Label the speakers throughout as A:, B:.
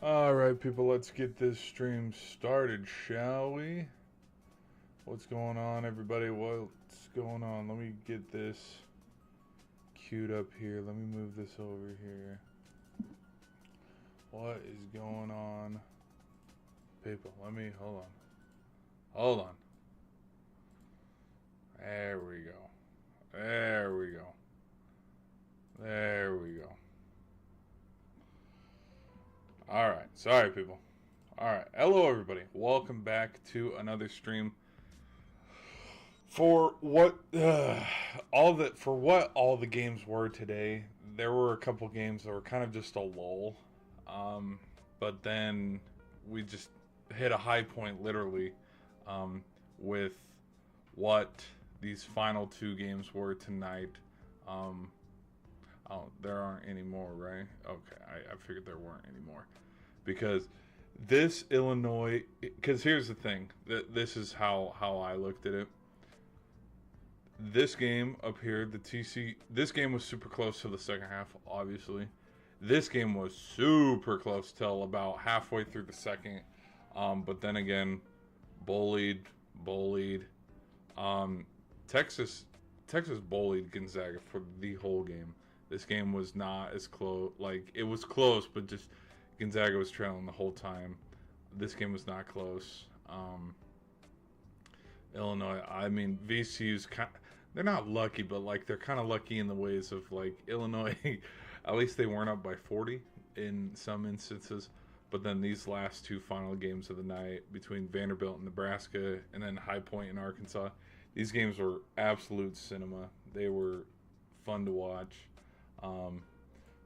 A: Alright, people, let's get this stream started, shall we? What's going on, everybody? What's going on? Let me get this queued up here. Let me move this over here. What is going on? People, hold on. Hold on. There we go. There we go. There we go. Alright, sorry people. Alright, hello everybody. Welcome back to another stream. For what all the games were today, there were a couple games that were kind of just a lull. But then we just hit a high point literally with what these final two games were tonight. Oh, there aren't any more, right? Okay, I figured there weren't any more. Because this Illinois... Because here's the thing. This is how I looked at it. This game up here, the TC... This game was super close to the second half, obviously. This game was super close till about halfway through the second. But then again, bullied. Texas bullied Gonzaga for the whole game. This game was not as close. Like, it was close, but just Gonzaga was trailing the whole time. This game was not close. Illinois, I mean, VCU's they're not lucky, but like they're kind of lucky in the ways of like Illinois. At least they weren't up by 40 in some instances. But then these last two final games of the night between Vanderbilt and Nebraska, and then High Point in Arkansas, these games were absolute cinema. They were fun to watch.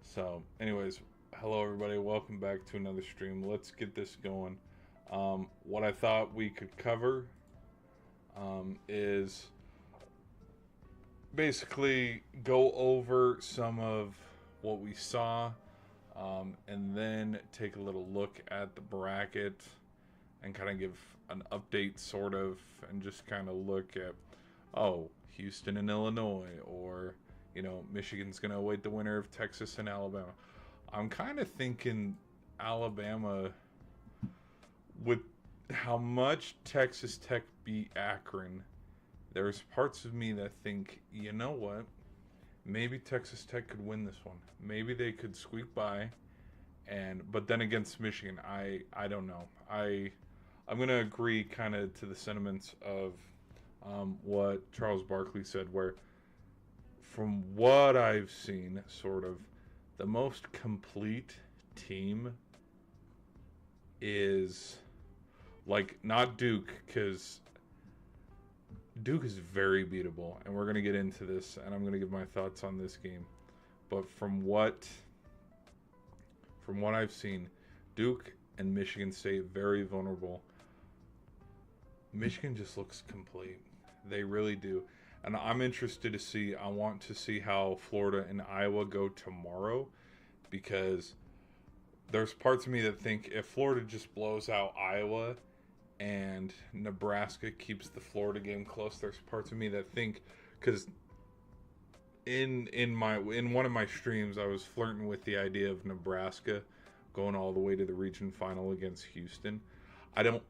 A: So anyways, hello everybody, welcome back to another stream. Let's get this going. What I thought we could cover is basically go over some of what we saw, and then take a little look at the bracket and kind of give an update sort of, and just kind of look at, oh, Houston and Illinois, or you know, Michigan's going to await the winner of Texas and Alabama. I'm kind of thinking Alabama, with how much Texas Tech beat Akron, there's parts of me that think, you know what, maybe Texas Tech could win this one. Maybe they could squeak by, but then against Michigan, I don't know. I'm going to agree kind of to the sentiments of what Charles Barkley said, where from what I've seen, sort of, the most complete team is, like, not Duke, because Duke is very beatable, and we're going to get into this, and I'm going to give my thoughts on this game. But from what I've seen, Duke and Michigan State very vulnerable. Michigan just looks complete. They really do. And I'm interested to see, I want to see how Florida and Iowa go tomorrow, because there's parts of me that think if Florida just blows out Iowa and Nebraska keeps the Florida game close, there's parts of me that think, because in one of my streams I was flirting with the idea of Nebraska going all the way to the region final against Houston. I don't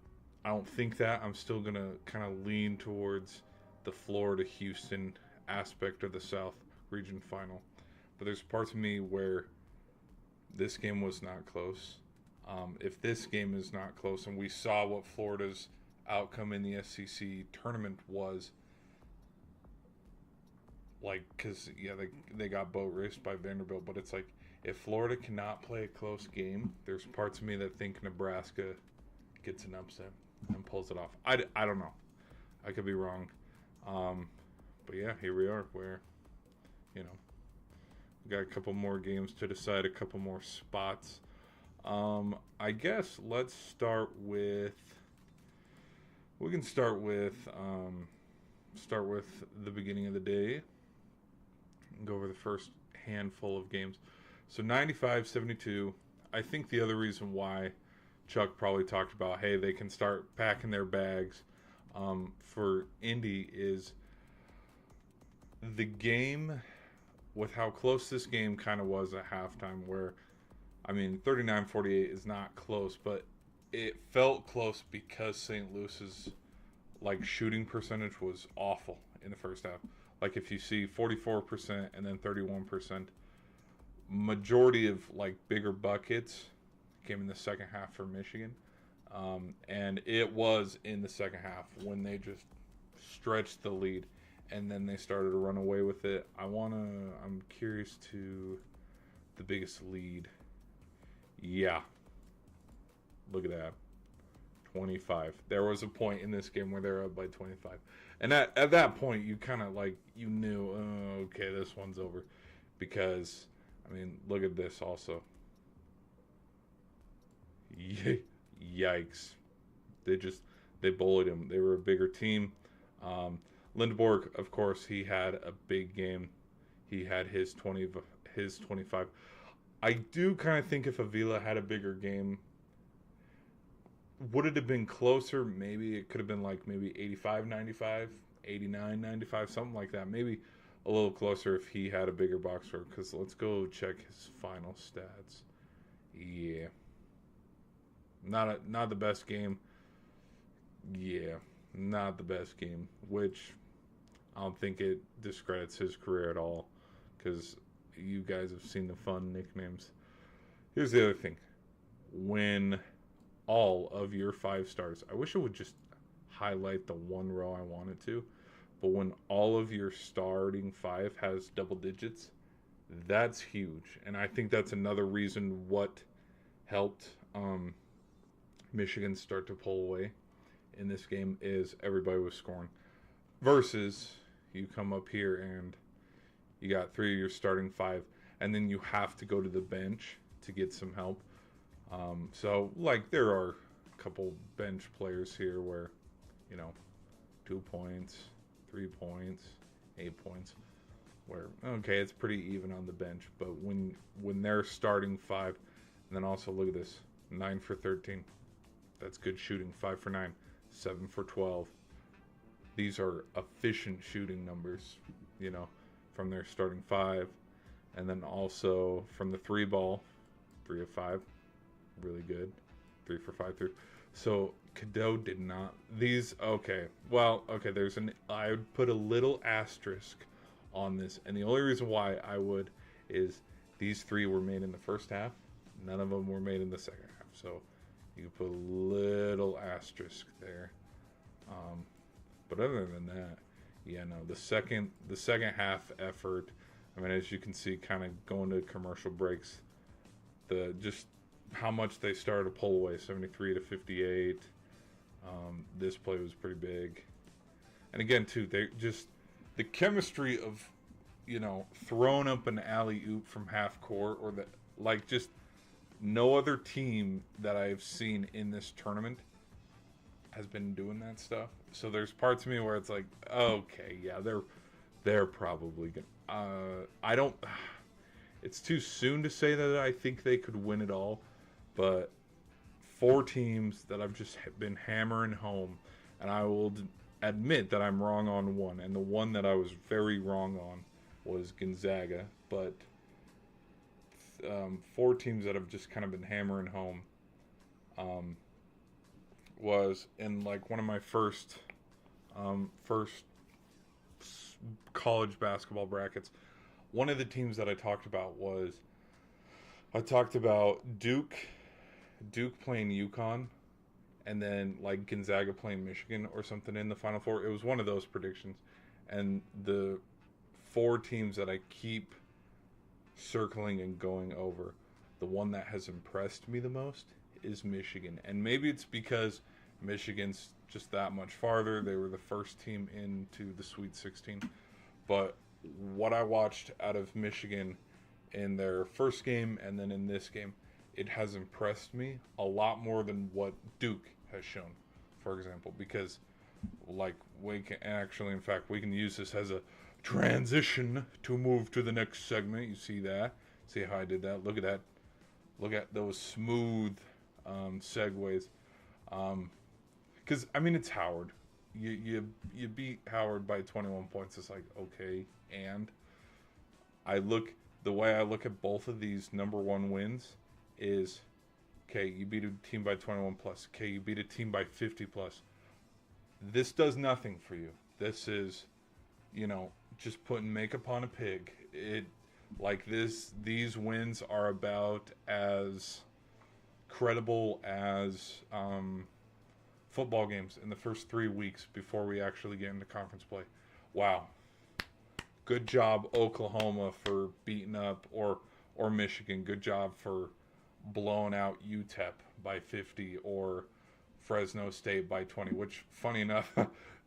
A: think that. I'm still gonna kind of lean towards the Florida-Houston aspect of the South region final. But there's parts of me where this game was not close. If this game is not close, and we saw what Florida's outcome in the SEC tournament was, like, because, yeah, they got boat raced by Vanderbilt, but it's like, if Florida cannot play a close game, there's parts of me that think Nebraska gets an upset and pulls it off. I don't know. I could be wrong. But yeah, here we are, where, you know, we got a couple more games to decide, a couple more spots. I guess let's start with, we can start with the beginning of the day and go over the first handful of games. So 95-72, I think the other reason why Chuck probably talked about, hey, they can start packing their bags, for Indy, is the game, with how close this game kind of was at halftime, where I mean, 39-48 is not close, but it felt close because St. Louis's like shooting percentage was awful in the first half. Like if you see 44% and then 31%, majority of like bigger buckets came in the second half for Michigan. And it was in the second half when they just stretched the lead and then they started to run away with it. I'm curious to the biggest lead. Yeah. Look at that. 25. There was a point in this game where they were up by 25. And at that point, you kind of like, you knew, oh, okay, this one's over. Because, I mean, look at this also. Yikes. They bullied him. They were a bigger team. Lindborg, of course, he had a big game. He had his 25. I do kind of think if Avila had a bigger game, would it have been closer? Maybe it could have been like maybe 85-95, 89-95, something like that. Maybe a little closer if he had a bigger box score. Because let's go check his final stats. Yeah. Not the best game. Yeah, not the best game, which I don't think it discredits his career at all, because you guys have seen the fun nicknames. Here's the other thing. When all of your 5 stars, I wish it would just highlight the one row I wanted to, but when all of your starting 5 has double digits, that's huge. And I think that's another reason what helped Michigan start to pull away in this game is everybody was scoring. Versus you come up here and you got 3 of your starting 5, and then you have to go to the bench to get some help. So like there are a couple bench players here where, 2 points, 3 points, 8 points, where okay, it's pretty even on the bench. But when they're starting 5, and then also look at this, 9 for 13. That's good shooting. 5 for 9, 7 for 12. These are efficient shooting numbers, from their starting 5. And then also from the 3 ball, 3 of 5. Really good. 3 for 5 through. So Cadeau did not. These, okay. Well, okay, I would put a little asterisk on this. And the only reason why I would is these 3 were made in the first half. None of them were made in the second half. So you can put a little asterisk there. But other than that, yeah, no, the second half effort, I mean, as you can see, kind of going to commercial breaks, just how much they started to pull away, 73-58. This play was pretty big. And again, too, the chemistry of, throwing up an alley-oop from half court, or just no other team that I've seen in this tournament has been doing that stuff. So there's parts of me where it's like, okay, yeah, they're probably gonna. I don't. It's too soon to say that I think they could win it all, but 4 teams that I've just been hammering home, and I will admit that I'm wrong on one, and the one that I was very wrong on was Gonzaga, but 4 teams that I've just kind of been hammering home was in like one of my first college basketball brackets. One of the teams that I talked about Duke playing UConn, and then like Gonzaga playing Michigan or something in the Final Four. It was one of those predictions, and the 4 teams that I keep circling and going over, the one that has impressed me the most is Michigan. And maybe it's because Michigan's just that much farther. They were the first team into the Sweet 16. But what I watched out of Michigan in their first game and then in this game, it has impressed me a lot more than what Duke has shown, for example. Because, we can use this as a transition to move to the next segment. You see that? See how I did that? Look at that. Look at those smooth segues. Because, it's Howard. You beat Howard by 21 points. It's like, okay, and the way I look at both of these number 1 wins is, okay, you beat a team by 21 plus. Okay, you beat a team by 50 plus. This does nothing for you. This is, just putting makeup on a pig. These wins are about as credible as football games in the first 3 weeks before we actually get into conference play. Wow. Good job, Oklahoma, for beating up, or Michigan. Good job for blowing out UTEP by 50, or Fresno State by 20, which, funny enough,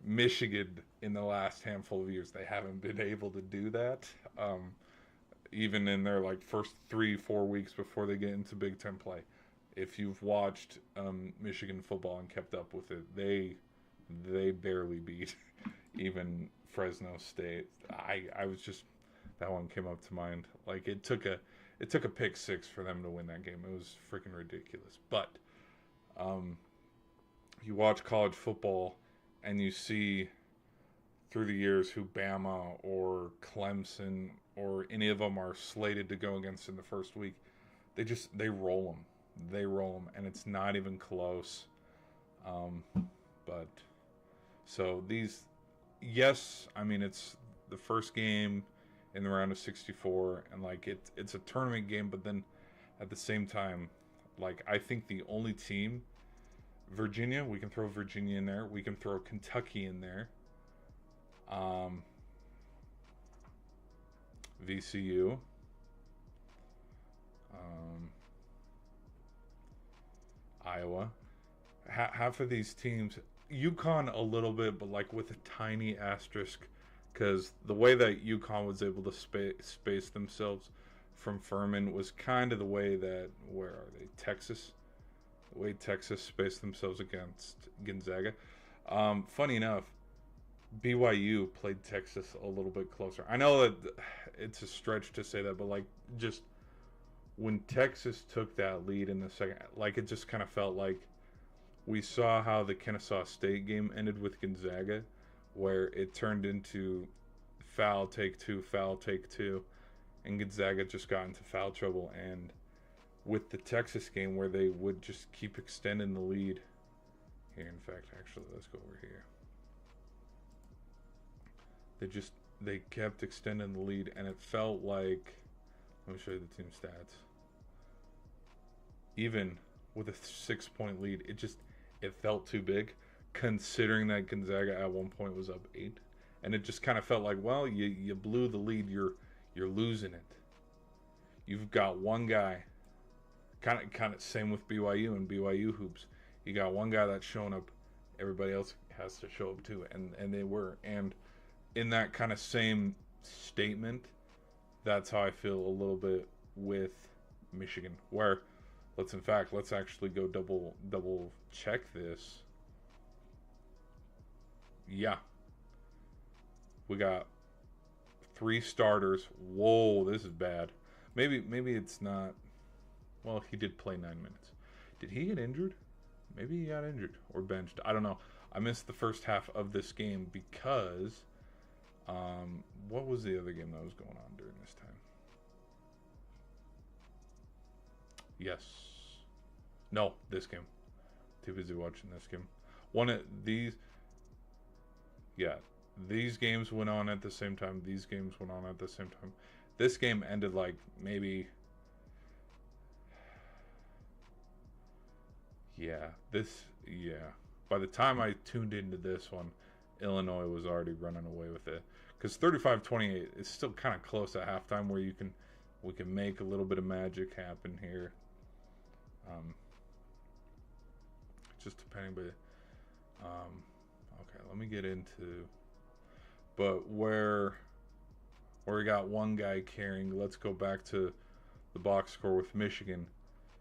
A: Michigan in the last handful of years, they haven't been able to do that. Even in their first 3-4 weeks before they get into Big Ten play. If you've watched Michigan football and kept up with it, they barely beat even Fresno State. I was just, that one came up to mind. It took a pick six for them to win that game. It was freaking ridiculous. But you watch college football and you see through the years who Bama or Clemson or any of them are slated to go against in the first week. They roll them. They roll them, and it's not even close. But so these, yes, I mean, it's the first game in the round of 64, and it's a tournament game, but then at the same time, I think the only team, Virginia, we can throw Virginia in there. We can throw Kentucky in there. VCU. Iowa. Half of these teams, UConn a little bit, but with a tiny asterisk, because the way that UConn was able to space themselves from Furman was kind of the way that, where are they? Texas. The way Texas spaced themselves against Gonzaga. Funny enough, BYU played Texas a little bit closer. I know that it's a stretch to say that, but just when Texas took that lead in the second, it just kind of felt like we saw how the Kennesaw State game ended with Gonzaga, where it turned into foul, take two, and Gonzaga just got into foul trouble. And with the Texas game, where they would just keep extending the lead. Here, in fact, actually, let's go over here. They kept extending the lead, and it felt like, let me show you the team stats. Even with a 6-point lead, it felt too big, considering that Gonzaga at one point was up 8, and it just kind of felt like, well, you blew the lead, you're losing it. You've got one guy, kind of same with BYU and BYU hoops. You got one guy that's showing up, everybody else has to show up too, and they were. And in that kind of same statement, that's how I feel a little bit with Michigan, where let's actually go double check this. Yeah. We got 3 starters. Whoa, this is bad. Maybe it's not. Well, he did play 9 minutes. Did he get injured? Maybe he got injured or benched. I don't know. I missed the first half of this game because what was the other game that was going on during this time? Yes. No, this game. Too busy watching this game. One of these. Yeah, these games went on at the same time. These games went on at the same time. This game ended maybe. Yeah, by the time I tuned into this one, Illinois was already running away with it. Because 35-28 is still kind of close at halftime, where we can make a little bit of magic happen here. Just depending, but okay, let me get into. But where we got one guy carrying, let's go back to the box score with Michigan.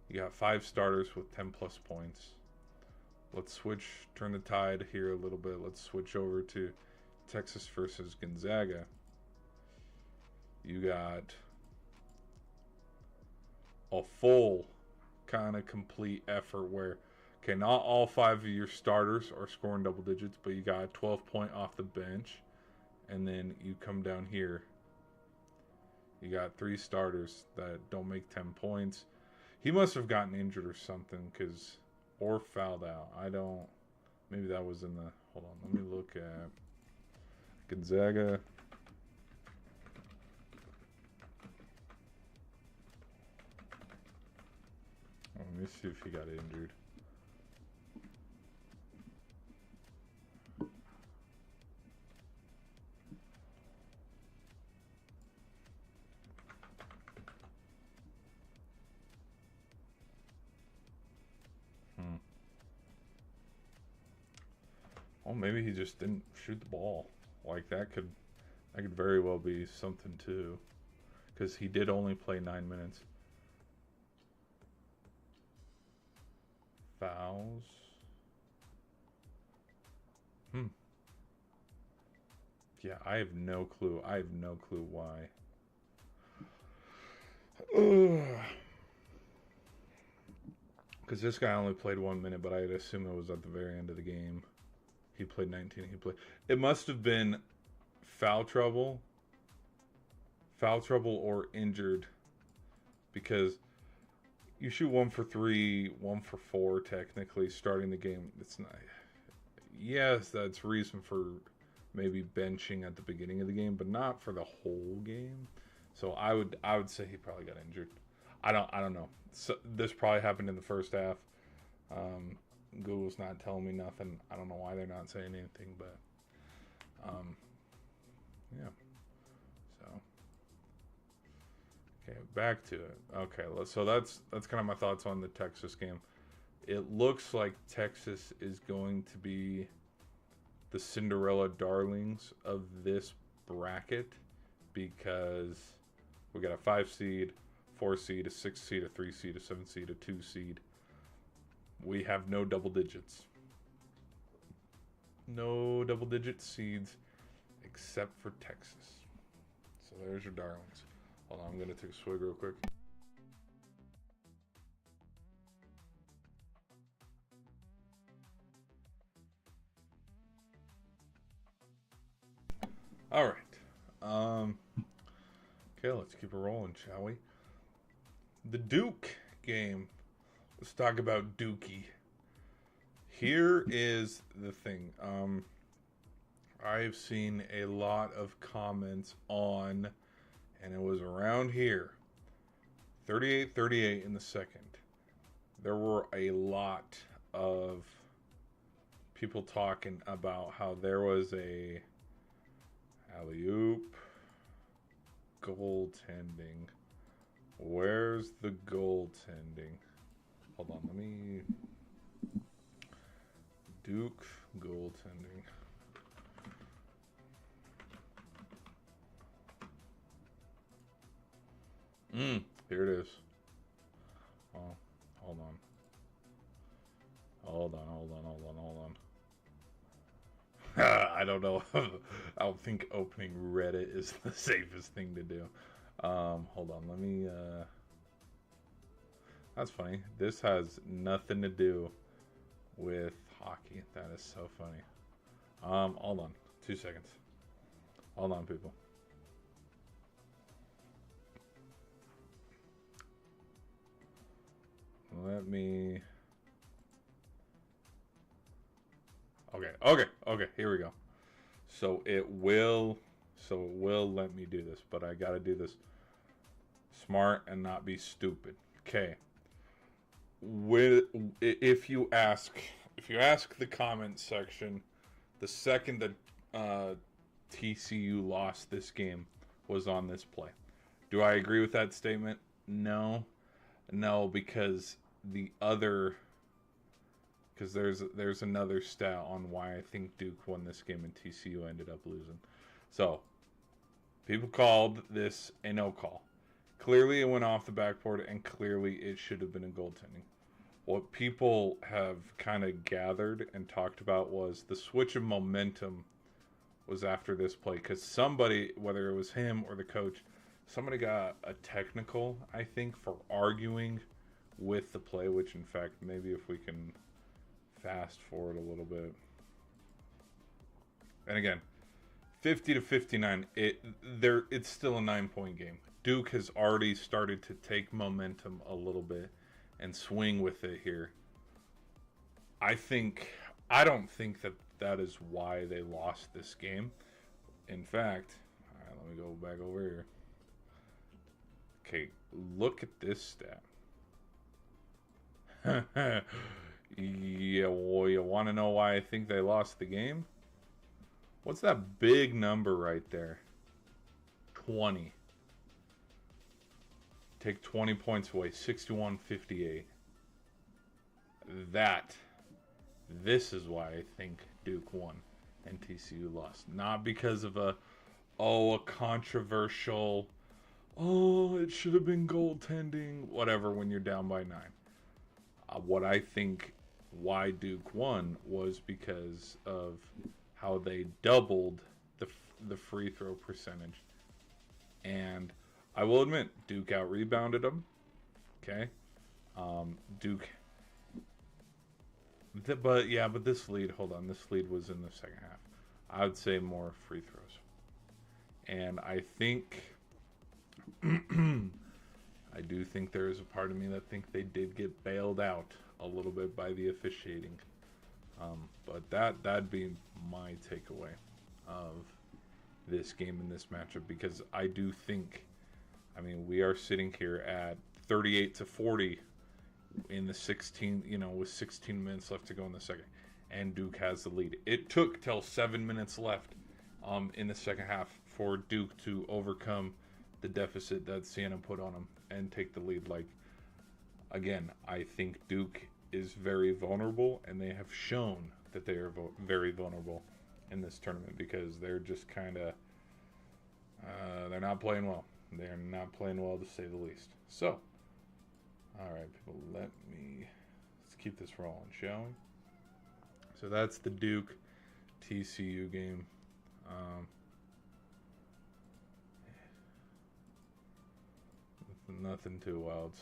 A: You got 5 starters with 10 plus points. Let's turn the tide here a little bit. Let's switch over to Texas versus Gonzaga. You got a full kind of complete effort where, okay, not all 5 of your starters are scoring double digits, but you got a 12-point off the bench. And then you come down here. You got 3 starters that don't make 10 points. He must have gotten injured or something, or fouled out. I don't. Maybe that was in the. Hold on. Let me look at Gonzaga. Let me see if he got injured. Well, maybe he just didn't shoot the ball. Like that could very well be something too, because he did only play 9 minutes. Fouls. Yeah, I have no clue. I have no clue why. Because this guy only played 1 minute, but I'd assume it was at the very end of the game. He played 19. It must have been foul trouble or injured, because you shoot 1 for 3, 1 for 4 technically starting the game. It's not. Yes, that's reason for maybe benching at the beginning of the game, but not for the whole game. So I would say he probably got injured. I don't know. So this probably happened in the first half. Google's not telling me nothing. I don't know why they're not saying anything, but yeah. So okay, back to it. Okay, so that's kind of my thoughts on the Texas game. It looks like Texas is going to be the Cinderella darlings of this bracket, because we got a 5 seed, 4 seed, a 6 seed, a 3 seed, a 7 seed, a 2 seed. We have no double digits. No double digit seeds except for Texas. So there's your darlings. Hold on, I'm going to take a swig real quick. All right. Okay, let's keep it rolling, shall we? The Duke game. Let's talk about Dookie. Here is the thing. I've seen a lot of comments on, and it was around here, 38-38 in the second. There were a lot of people talking about how there was a alley-oop, goaltending. Where's the goaltending? Hold on, let me... Duke goaltending. Here it is. Oh, hold on. Hold on. I don't know. I don't think opening Reddit is the safest thing to do. Hold on, let me... That's funny. This has nothing to do with hockey. That is so funny. Hold on. 2 seconds. Hold on, people. Let me... Okay, here we go. So it will let me do this, but I gotta do this smart and not be stupid. Okay. If you ask the comment section, the second that TCU lost this game was on this play. Do I agree with that statement? No, because there's another stat on why I think Duke won this game and TCU ended up losing. So people called this a no call. Clearly it went off the backboard, and clearly it should have been a goaltending. What people have kind of gathered and talked about was the switch of momentum was after this play, because somebody, whether it was him or the coach, somebody got a technical, I think, for arguing with the play, which in fact, maybe if we can fast forward a little bit. And again, 50-59, it's still a 9-point game. Duke has already started to take momentum a little bit and swing with it here. I don't think that is why they lost this game. In fact, all right, let me go back over here. Okay, look at this stat. Yeah, well, you want to know why I think they lost the game? What's that big number right there? 20. Take 20 points away, 61-58. This is why I think Duke won and TCU lost. Not because of a controversial, it should have been goaltending, whatever, when you're down by 9. What I think why Duke won was because of how they doubled the free throw percentage. And I will admit, Duke out-rebounded them. Okay? Duke... But this lead, hold on, this lead was in the second half. I would say more free throws. And I think... I do think there is a part of me that think they did get bailed out a little bit by the officiating. But that'd be my takeaway of this game and this matchup, because I do think, I mean, we are sitting here at 38-40 in the 16, with 16 minutes left to go in the second, and Duke has the lead. It took till 7 minutes left in the second half for Duke to overcome the deficit that Siena put on them and take the lead. Like, again, I think Duke is very vulnerable, and they have shown that they are very vulnerable in this tournament, because they're just kind of they're not playing well. They're not playing well, to say the least. So, all right, people, let's keep this rolling, shall we? So that's the Duke TCU game. Nothing too wild.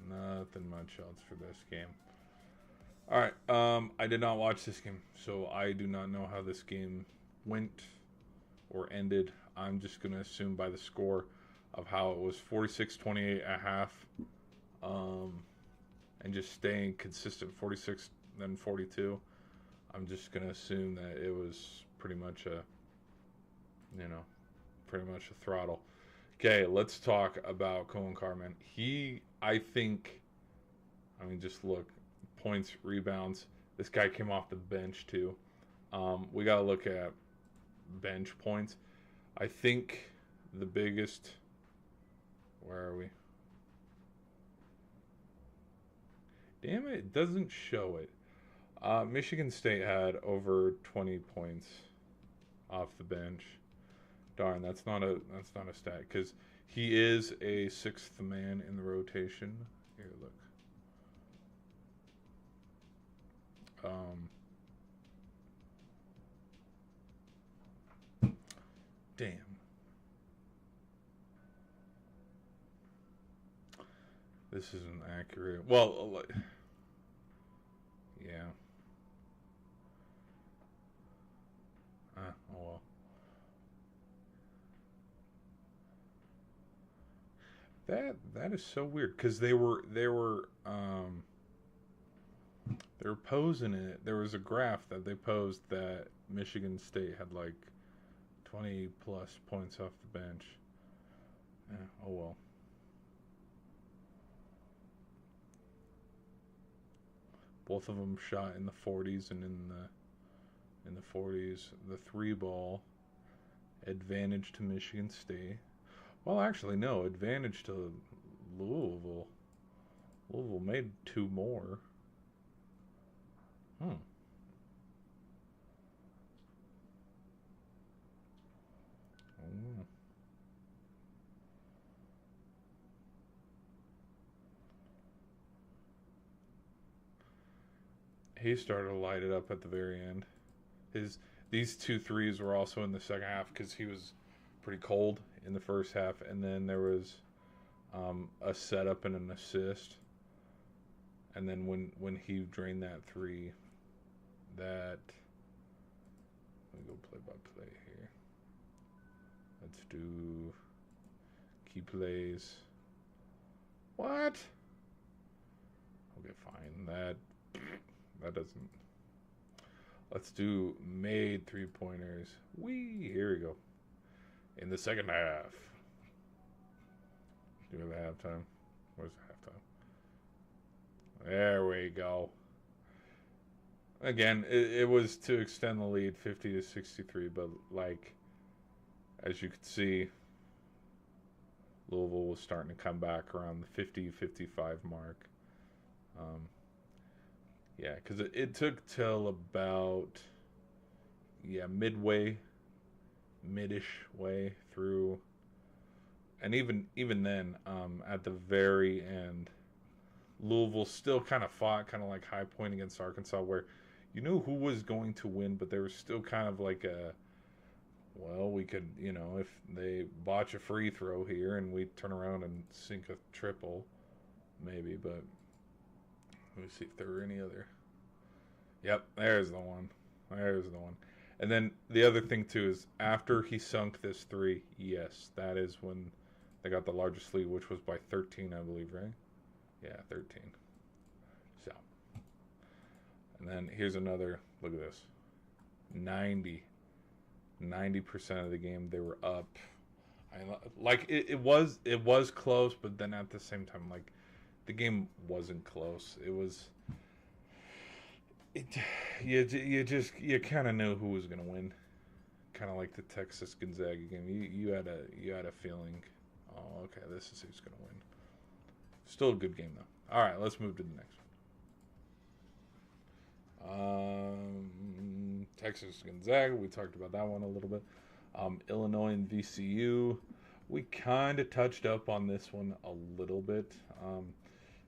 A: Nothing much else for this game. All right, I did not watch this game, so I do not know how this game went or ended. I'm just going to assume by the score of how it was 46-28 at half, and just staying consistent, 46 then 42. I'm just going to assume that it was pretty much a throttle. Okay, let's talk about Cohen Carman. Just look, points, rebounds. This guy came off the bench too. We got to look at bench points. I think the biggest... Where are we? Damn it, it doesn't show it. Michigan State had over 20 points off the bench. Darn, that's not a stat, because he is a sixth man in the rotation. Here, look. Damn. This isn't accurate. Well, yeah. Oh well. That is so weird, because they were posing it. There was a graph that they posed that Michigan State had like 20 plus points off the bench. Yeah, oh well. Both of them shot in the 40s, and in the 40s, the 3-ball advantage to Michigan State. Well, actually, no, advantage to Louisville. Louisville made 2 more. Oh. He started to light it up at the very end. These 2 threes were also in the second half, because he was pretty cold in the first half, and then there was a setup and an assist, and then when he drained that 3, let me go play by play here. Let's do key plays. What? Okay, fine. That doesn't. Let's do made 3-pointers. Whee! Here we go. In the second half. Do the halftime. Where's the halftime? There we go. Again, it was to extend the lead 50-63, but like, as you could see, Louisville was starting to come back around the 50-55 mark. Yeah, because it took till about, midish way through. And even then, at the very end, Louisville still kind of fought, kind of like High Point against Arkansas, where you knew who was going to win, but there was still kind of like we could, if they botch a free throw here and we turn around and sink a triple, maybe. But let me see if there were any other. Yep, there's the one. And then the other thing, too, is after he sunk this three, yes, that is when they got the largest lead, which was by 13, I believe, right? Yeah, 13. So. And then here's another, look at this. 90% of the game they were up. It was close, but then at the same time, like, the game wasn't close. It was... You kind of knew who was going to win, kind of like the Texas Gonzaga game. You had a feeling, oh, okay, this is who's going to win. Still a good game though. All right, let's move to the next one. Texas Gonzaga, we talked about that one a little bit. Illinois and VCU, we kind of touched up on this one a little bit.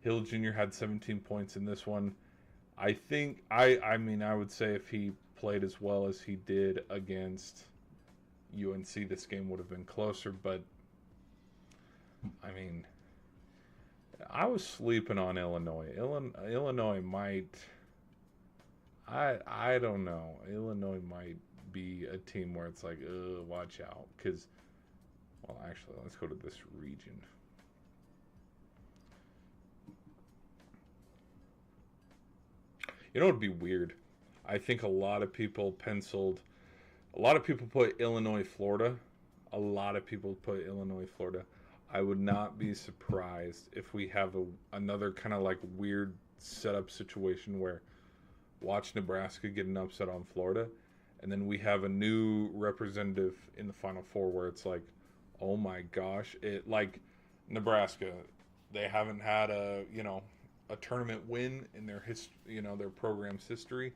A: Hill Jr. had 17 points in this one. I think, I would say if he played as well as he did against UNC, this game would have been closer. But, I mean, I was sleeping on Illinois. Illinois might, I don't know. Illinois might be a team where it's like, watch out. Because, well, actually, let's go to this region. You know what would be weird? I think a lot of people put Illinois, Florida. I would not be surprised if we have another kind of like weird setup situation where watch Nebraska get an upset on Florida, and then we have a new representative in the Final Four where it's like, oh my gosh, like Nebraska, they haven't had a tournament win in their their program's history,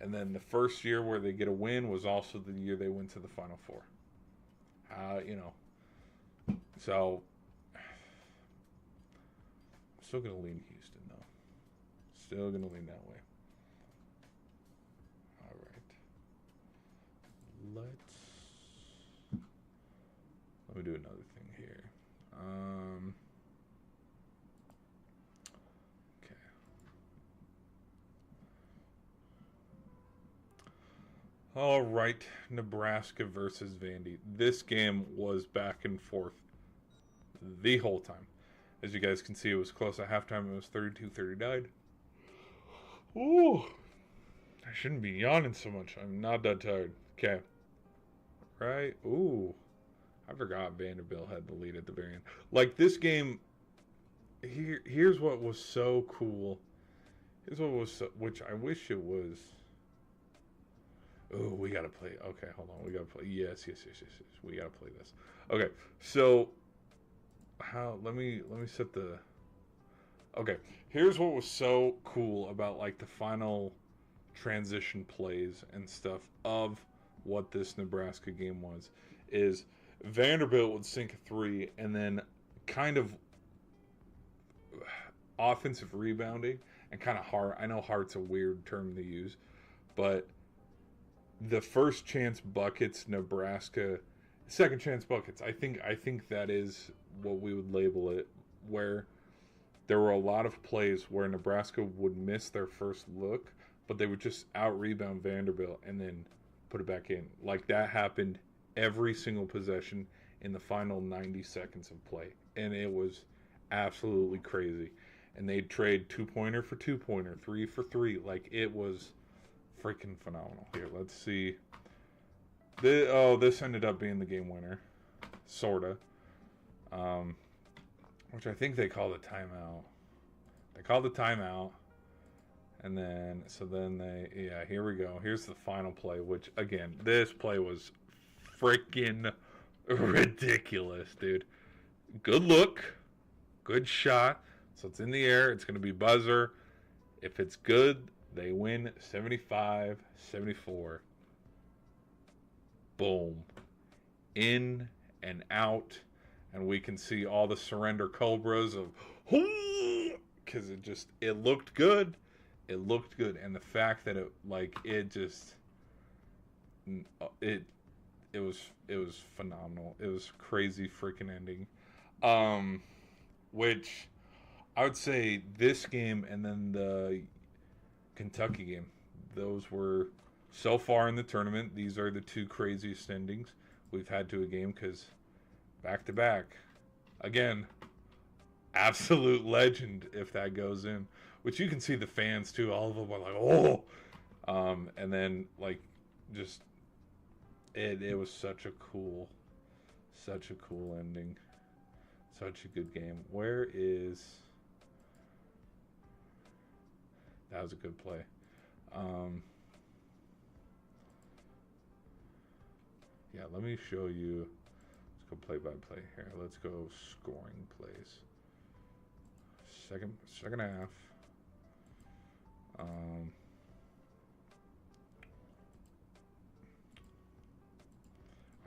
A: and then the first year where they get a win was also the year they went to the Final Four. So I'm still gonna lean Houston though. Still gonna lean that way. All right. Let me do another thing here. All right, Nebraska versus Vandy. This game was back and forth the whole time. As you guys can see, it was close at halftime. It was 32-39. Ooh, I shouldn't be yawning so much. I'm not that tired. Okay. Right? Ooh, I forgot Vanderbilt had the lead at the very end. Like, this game, here's what was so cool. Which I wish it was... Oh, we gotta play. Okay, hold on. We gotta play. Yes. We gotta play this. Okay, so let me set the. Okay, here's what was so cool about like the final transition plays and stuff of what this Nebraska game was, is Vanderbilt would sink a three and then kind of offensive rebounding and kind of hard. I know hard's a weird term to use, but the first chance buckets, Nebraska, second chance buckets. I think that is what we would label it, where there were a lot of plays where Nebraska would miss their first look, but they would just out rebound Vanderbilt and then put it back in. Like, that happened every single possession in the final 90 seconds of play, and it was absolutely crazy. and they'd trade 2-pointer for 2-pointer, 3 for 3. Like, it was freaking phenomenal. Here, let's see. This ended up being the game winner, sorta. Which I think they called a timeout. They called the timeout, and then here we go. Here's the final play, which again, this play was freaking ridiculous, dude. Good look, good shot. So it's in the air. It's gonna be buzzer. If it's good, they win 75-74. Boom. In and out. And we can see all the surrender cobras of, because it looked good. It looked good. And the fact that it was phenomenal. It was crazy freaking ending. Which I would say this game and then the Kentucky game, those were so far in the tournament. These are the two craziest endings we've had to a game, because back to back, again, absolute legend if that goes in. Which you can see the fans too. All of them are like, oh, and then like just it was such a cool ending, such a good game. That was a good play. Yeah, let me show you. Let's go play by play here. Let's go scoring plays. Second half. All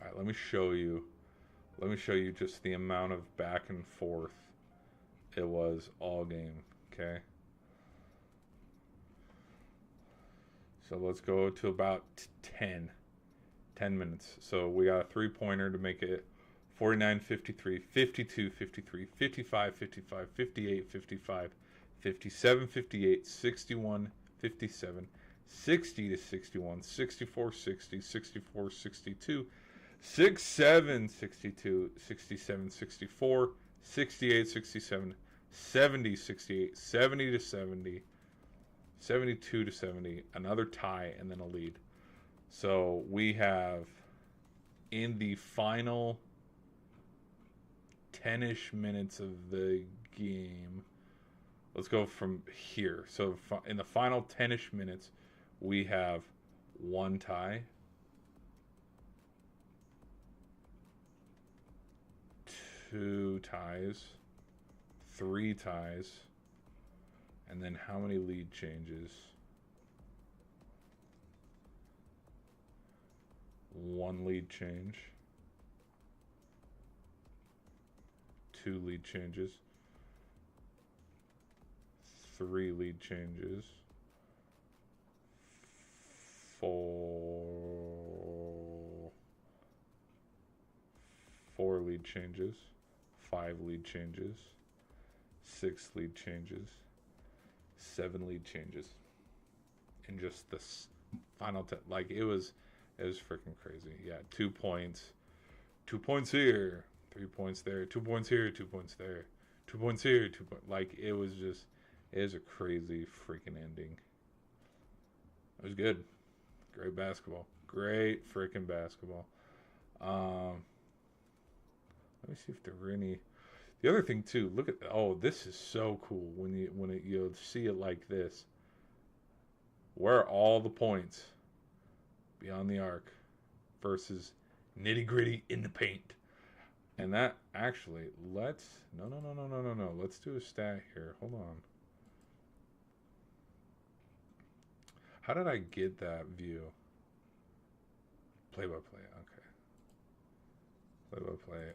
A: right, let me show you just the amount of back and forth it was all game. Okay. So let's go to about 10 minutes. So we got a 3-pointer to make it 49-53, 52-53, 55-55, 58-55, 57-58, 61-57, 60-61, 64-60, 64-62, 67-62, 67-64, 68-67, 70-68, 70-70, 72-70, another tie, and then a lead. So we have, in the final 10-ish minutes of the game, let's go from here. So in the final 10-ish minutes, we have 1 tie, 2 ties, 3 ties, and then how many lead changes? 1 lead change, 2 lead changes, 3 lead changes, 4 lead changes, 5 lead changes, 6 lead changes, 7 lead changes, in just this final like it was freaking crazy. Yeah, 2 points, 2 points here, 3 points there, 2 points here, 2 points there, 2 points here, 2 points. Like it was a crazy freaking ending. It was good. Great basketball. Great freaking basketball. Let me see if there were any. The other thing too, look at, this is so cool when you see it like this. Where are all the points? Beyond the arc versus nitty gritty in the paint. And that actually, no. Let's do a stat here. Hold on. How did I get that view? Play by play. Okay. Play by play.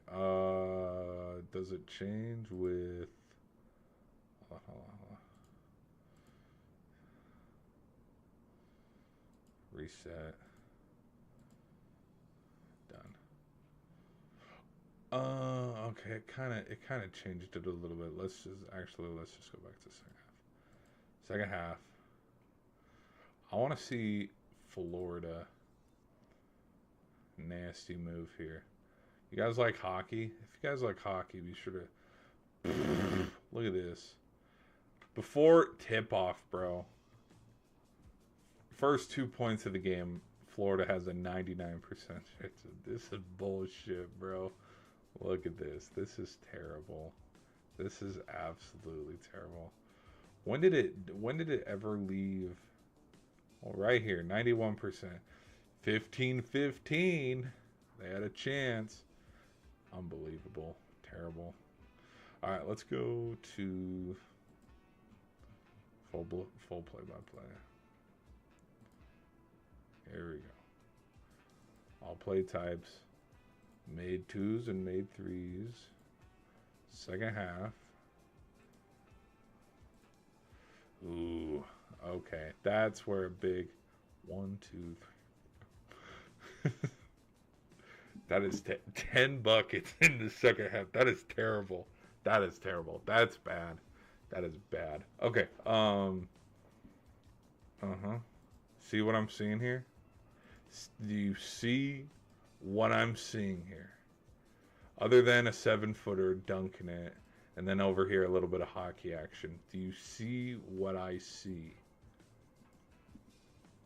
A: Does it change with? Hold on. Reset. Okay, it kind of changed it a little bit. Let's just go back to the second half. I want to see Florida. Nasty move here. You guys like hockey? If you guys like hockey, be sure to look at this. Before tip-off, bro. First 2 points of the game, Florida has a 99% chance. This is bullshit, bro. Look at this. This is terrible. This is absolutely terrible. When did it ever leave? Well, right here, 91%. 15-15. They had a chance. Unbelievable. Terrible. All right, let's go to full play-by-play. Here we go. All play types. Made 2s and made 3s. Second half. Ooh, okay. That's where a big 1, 2, 3. That is 10 buckets in the second half. That is terrible. That is terrible. That's bad. That is bad. Okay. See what I'm seeing here? Do you see what I'm seeing here? Other than a 7-footer dunking it, and then over here a little bit of hockey action. Do you see what I see?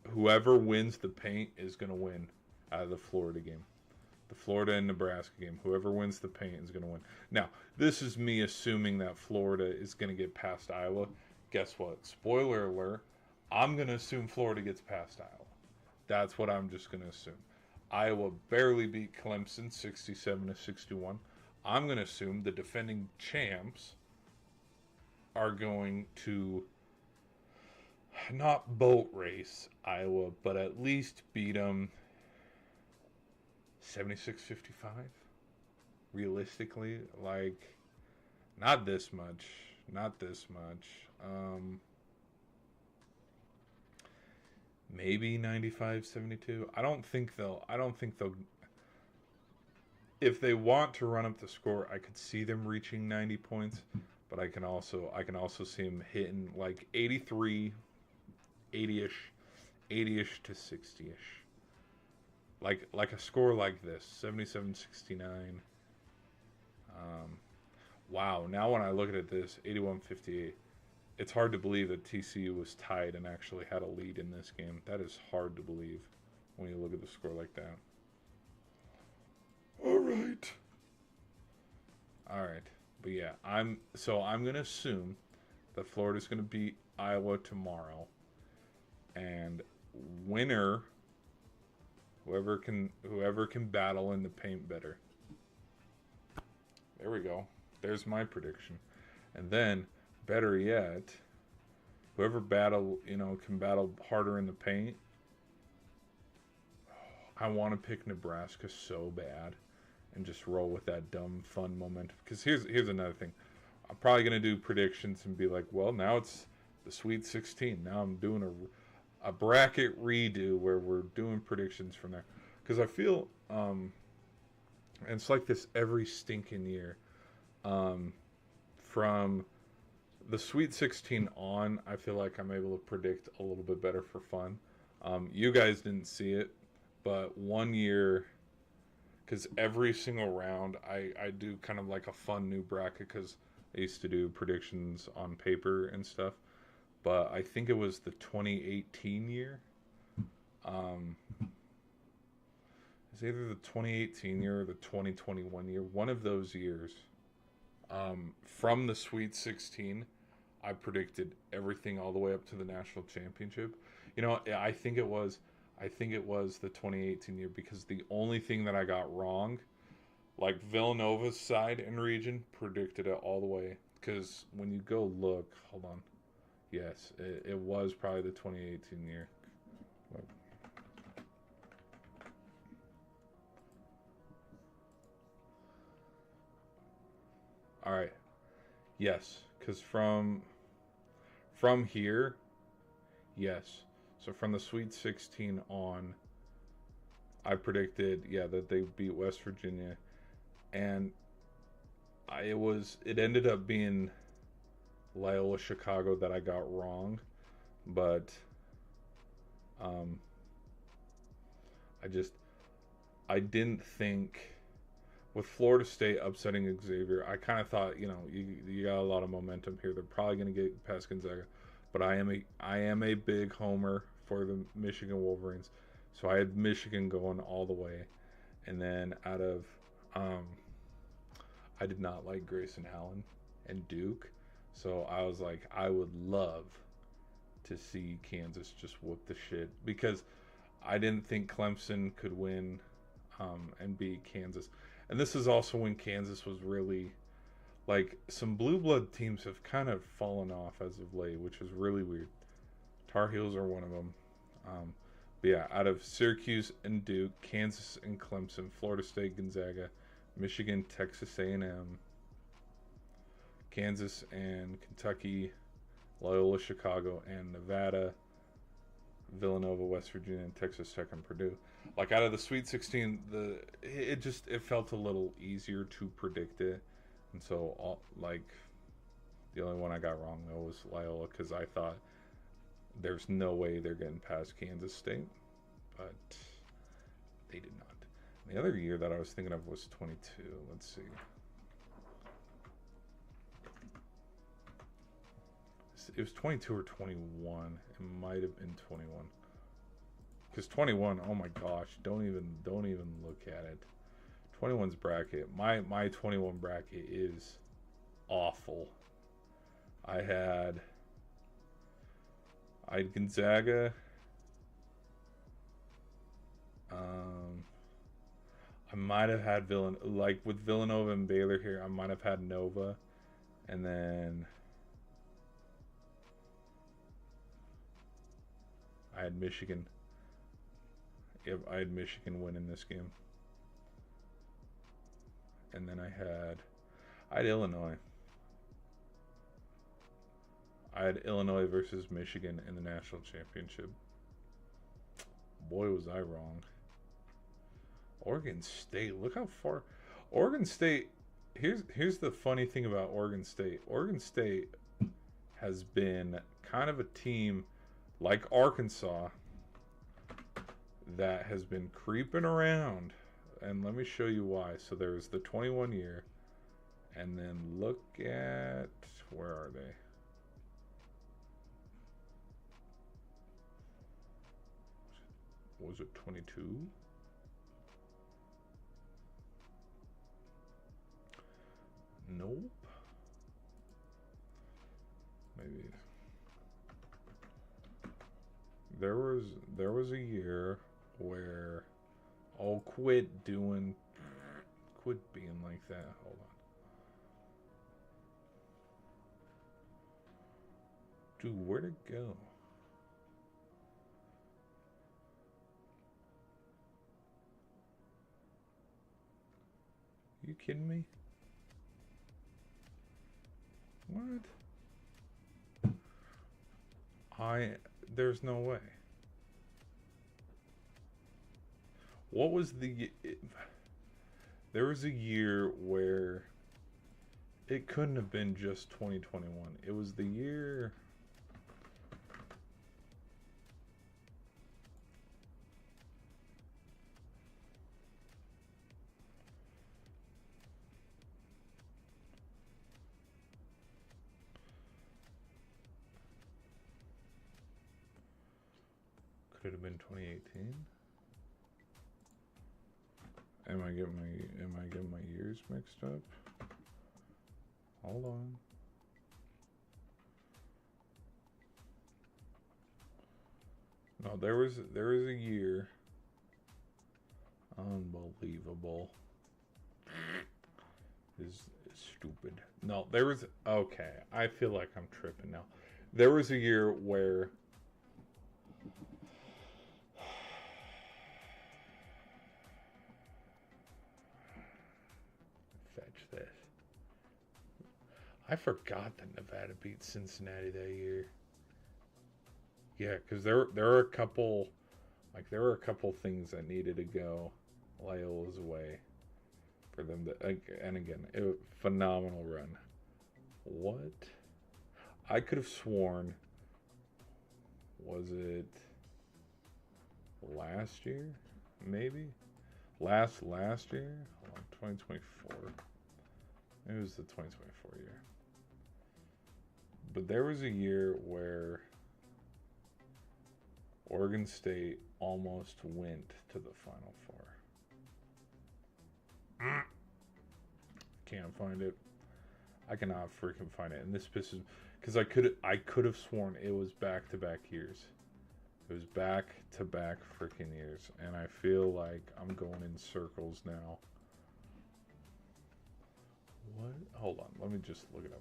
A: Whoever wins the paint is going to win out of the Florida game. The Florida and Nebraska game. Whoever wins the paint is going to win. Now, this is me assuming that Florida is going to get past Iowa. Guess what? Spoiler alert. I'm going to assume Florida gets past Iowa. That's what I'm just going to assume. Iowa barely beat Clemson 67-61. I'm going to assume the defending champs are going to not boat race Iowa, but at least beat them 76-55. Realistically, like, not this much. Not this much. Maybe 95-72. I don't think they'll. If they want to run up the score, I could see them reaching 90 points, but I can also see them hitting like 83, 80-ish, 80-ish to 60-ish. Like a score like this, 77-69. Wow. Now when I look at this, 81-58. It's hard to believe that TCU was tied and actually had a lead in this game. That is hard to believe when you look at the score like that. All right. But yeah, I'm going to assume that Florida's going to beat Iowa tomorrow, and winner, whoever can battle in the paint better. There we go. There's my prediction. And then, better yet, whoever can battle harder in the paint. I want to pick Nebraska so bad and just roll with that dumb fun momentum. Because here's another thing. I'm probably going to do predictions and be like, well, now it's the Sweet 16. Now I'm doing a bracket redo where we're doing predictions from there. Because I feel, and it's like this every stinking year, from the Sweet 16 on, I feel like I'm able to predict a little bit better for fun. You guys didn't see it, but one year, because every single round I do kind of like a fun new bracket, because I used to do predictions on paper and stuff. But I think it was the 2018 year. It's either the 2018 year or the 2021 year. One of those years. From the Sweet 16, I predicted everything all the way up to the national championship. You know, I think it was the 2018 year, because the only thing that I got wrong, like Villanova's side and region, predicted it all the way. Because when you go look, hold on. Yes, it was probably the 2018 year. Look. All right. Yes, because from here, yes. So from the Sweet 16 on, I predicted, that they beat West Virginia, and it ended up being Loyola Chicago that I got wrong, but I didn't think with Florida State upsetting Xavier, I kind of thought, you got a lot of momentum here. They're probably going to get past Gonzaga, but I am a big homer for the Michigan Wolverines, so I had Michigan going all the way, and then out of I did not like Grayson Allen and Duke, so I was like, I would love to see Kansas just whoop the shit, because I didn't think Clemson could win and beat Kansas. And this is also when Kansas was really, like, some blue blood teams have kind of fallen off as of late, which is really weird. Tar Heels are one of them. But yeah, out of Syracuse and Duke, Kansas and Clemson, Florida State, Gonzaga, Michigan, Texas A&M, Kansas and Kentucky, Loyola Chicago, and Nevada, Villanova, West Virginia, and Texas Tech and Purdue. Like, out of the Sweet 16, it felt a little easier to predict it, and so the only one I got wrong though was Loyola, because I thought there's no way they're getting past Kansas State, but they did not. The other year that I was thinking of was 22. Let's see. It was 22 or 21. It might have been 21. Because 21, oh my gosh, don't even look at it. 21's bracket. My 21 bracket is awful. I had Gonzaga. I might have had with Villanova and Baylor here, I might have had Nova, and then I had Michigan. Yep, I had Michigan winning this game. And then I had Illinois. I had Illinois versus Michigan in the national championship. Boy, was I wrong. Oregon State, look how far. Oregon State, here's the funny thing about Oregon State. Oregon State has been kind of a team like Arkansas that has been creeping around, and let me show you why. So there's the 21 year, and then look at, where are they? Was it 22? Nope. Maybe there was a year where, quit being like that. Hold on. Dude, where'd it go? You kidding me? What? There's no way. What was there was a year where it couldn't have been just 2021. It was the year. Could it have been 2018? Am I getting my years mixed up? Hold on. No, there was a year. Unbelievable. Is stupid. No, there was, okay. I feel like I'm tripping now. There was a year where this. I forgot that Nevada beat Cincinnati that year. Yeah, because there were a couple things that needed to go Loyola's way for them to, and again, phenomenal run. What? I could have sworn, was it last year? Maybe last year. Hold on. 2024. It was the 2024 year. But there was a year where Oregon State almost went to the Final Four. Can't find it. I cannot freaking find it. And this pisses, because I could have sworn it was back-to-back years. It was back-to-back freaking years. And I feel like I'm going in circles now. What? Hold on. Let me just look it up.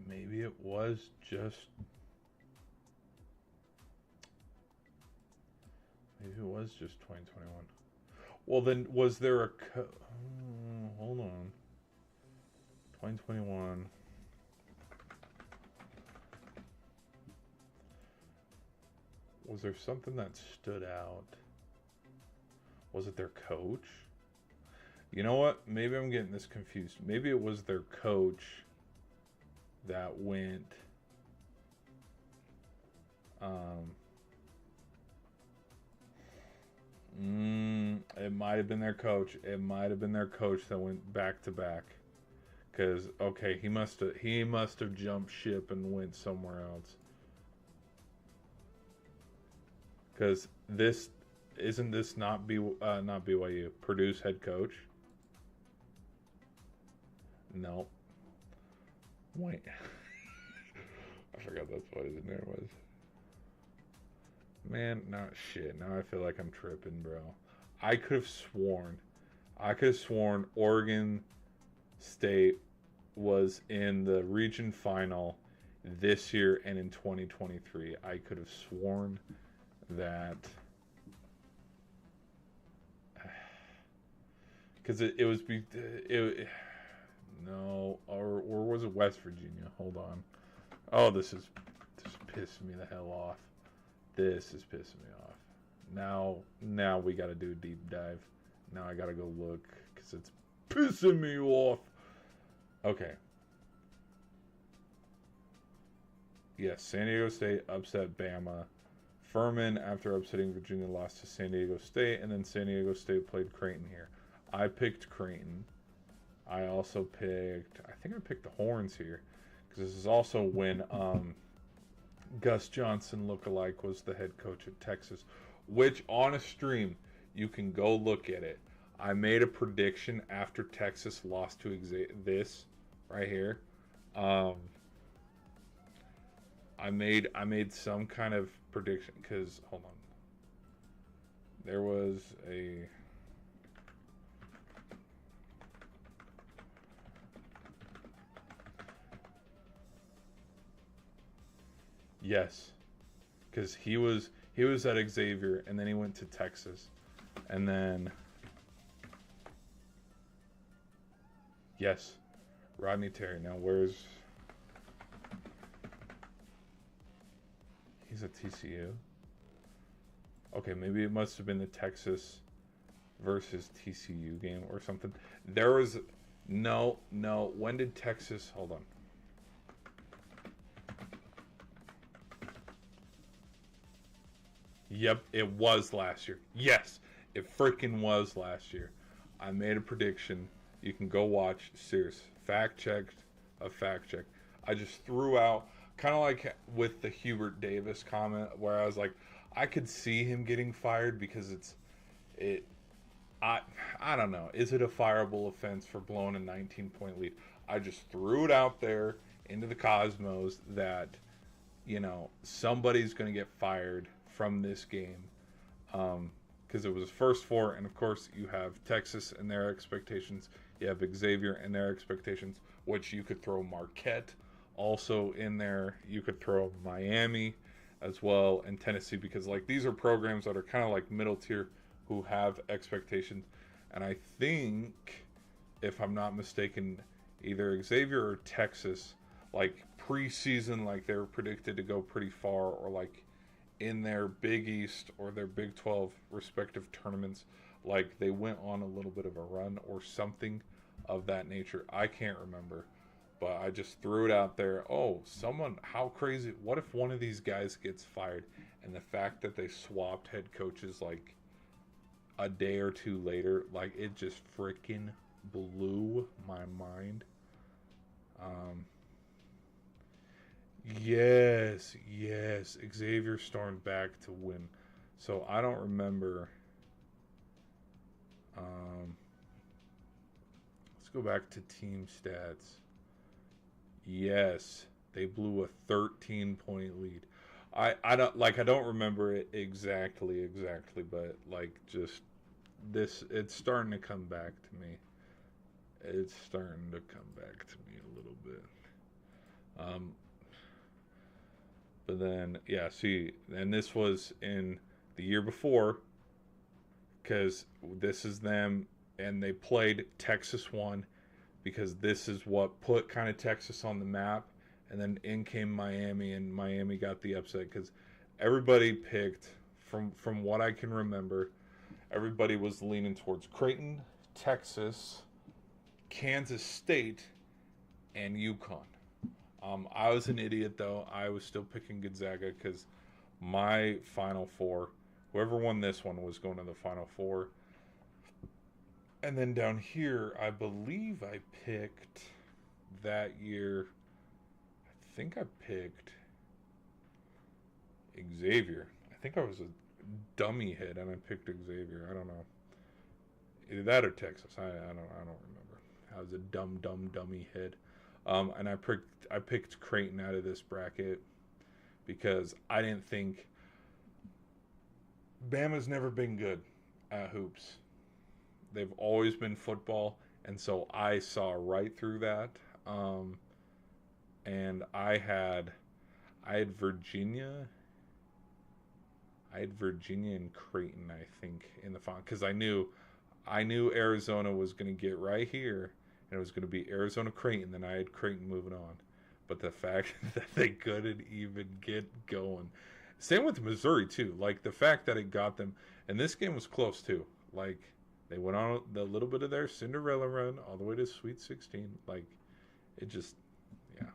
A: Maybe it was just... Maybe it was just 2021. Well, then, was there a... hold on. 2021. Was there something that stood out? Was it their coach? You know what? Maybe I'm getting this confused. Maybe it was their coach that went... it might have been their coach. It might have been their coach that went back to back. Because, okay, he must have jumped ship and went somewhere else. Because this isn't this not BYU, Purdue's head coach? No. Wait. I forgot that's what his name was. Man, not shit. Now I feel like I'm tripping, bro. I could have sworn Oregon State was in the region final this year and in 2023. I could have sworn that, because it was no, or was it West Virginia? Hold on. Oh, this is pissing me the hell off. This is pissing me off. Now we got to do a deep dive. Now I got to go look because it's pissing me off. Okay. Yes, San Diego State upset Bama. Furman, after upsetting Virginia, lost to San Diego State, and then San Diego State played Creighton here. I picked Creighton. I also picked... I think I picked the Horns here, because this is also when Gus Johnson lookalike was the head coach at Texas, which on a stream, you can go look at it. I made a prediction after Texas lost to this right here. I made some kind of prediction because, hold on, there was a... Yes, because he was at Xavier, and then he went to Texas, and then yes, Rodney Terry. Now where's... He's at TCU. Okay, maybe it must have been the Texas versus TCU game or something. There was no. When did Texas? Hold on. Yep, it was last year. Yes, it freaking was last year. I made a prediction. You can go watch. Serious. Fact checked. A fact check. I just threw out, kind of like with the Hubert Davis comment, where I was like, I could see him getting fired because I don't know. Is it a fireable offense for blowing a 19-point lead? I just threw it out there into the cosmos that, somebody's going to get fired from this game, because it was first four, and of course you have Texas and their expectations, you have Xavier and their expectations, which you could throw Marquette also in there, you could throw Miami as well, and Tennessee, because these are programs that are kind of like middle tier who have expectations. And I think, if I'm not mistaken, either Xavier or Texas like preseason, like they were predicted to go pretty far, or like in their Big East or their Big 12 respective tournaments, like they went on a little bit of a run or something of that nature. I can't remember, but I just threw it out there. Oh, someone, how crazy. What if one of these guys gets fired? And the fact that they swapped head coaches like a day or two later, like it just freaking blew my mind. Um, yes, Xavier stormed back to win. So I don't remember. Um, let's go back to team stats. Yes, they blew a 13-point lead. I don't remember it exactly, but like just this, it's starting to come back to me. It's starting to come back to me a little bit. Um, but then yeah, see, and this was in the year before, because this is them, and they played Texas won, because this is what put kind of Texas on the map. And then in came Miami, and Miami got the upset because everybody picked, from what I can remember, everybody was leaning towards Creighton, Texas, Kansas State, and UConn. I was an idiot though. I was still picking Gonzaga because my Final Four, whoever won this one was going to the Final Four. And then down here, I believe I picked that year. I think I picked Xavier. I think I was a dummy hit and I picked Xavier. I don't know. Either that or Texas. I don't remember. I was a dummy hit. And I picked Creighton out of this bracket because I didn't think Bama's never been good at hoops. They've always been football, and so I saw right through that. And I had Virginia. I had Virginia and Creighton, I think, in the final, because I knew Arizona was going to get right here, and it was going to be Arizona Creighton. Then I had Creighton moving on, but the fact that they couldn't even get going. Same with Missouri too. Like the fact that it got them, and this game was close too. Like they went on the little bit of their Cinderella run all the way to Sweet 16. Like it just, yeah.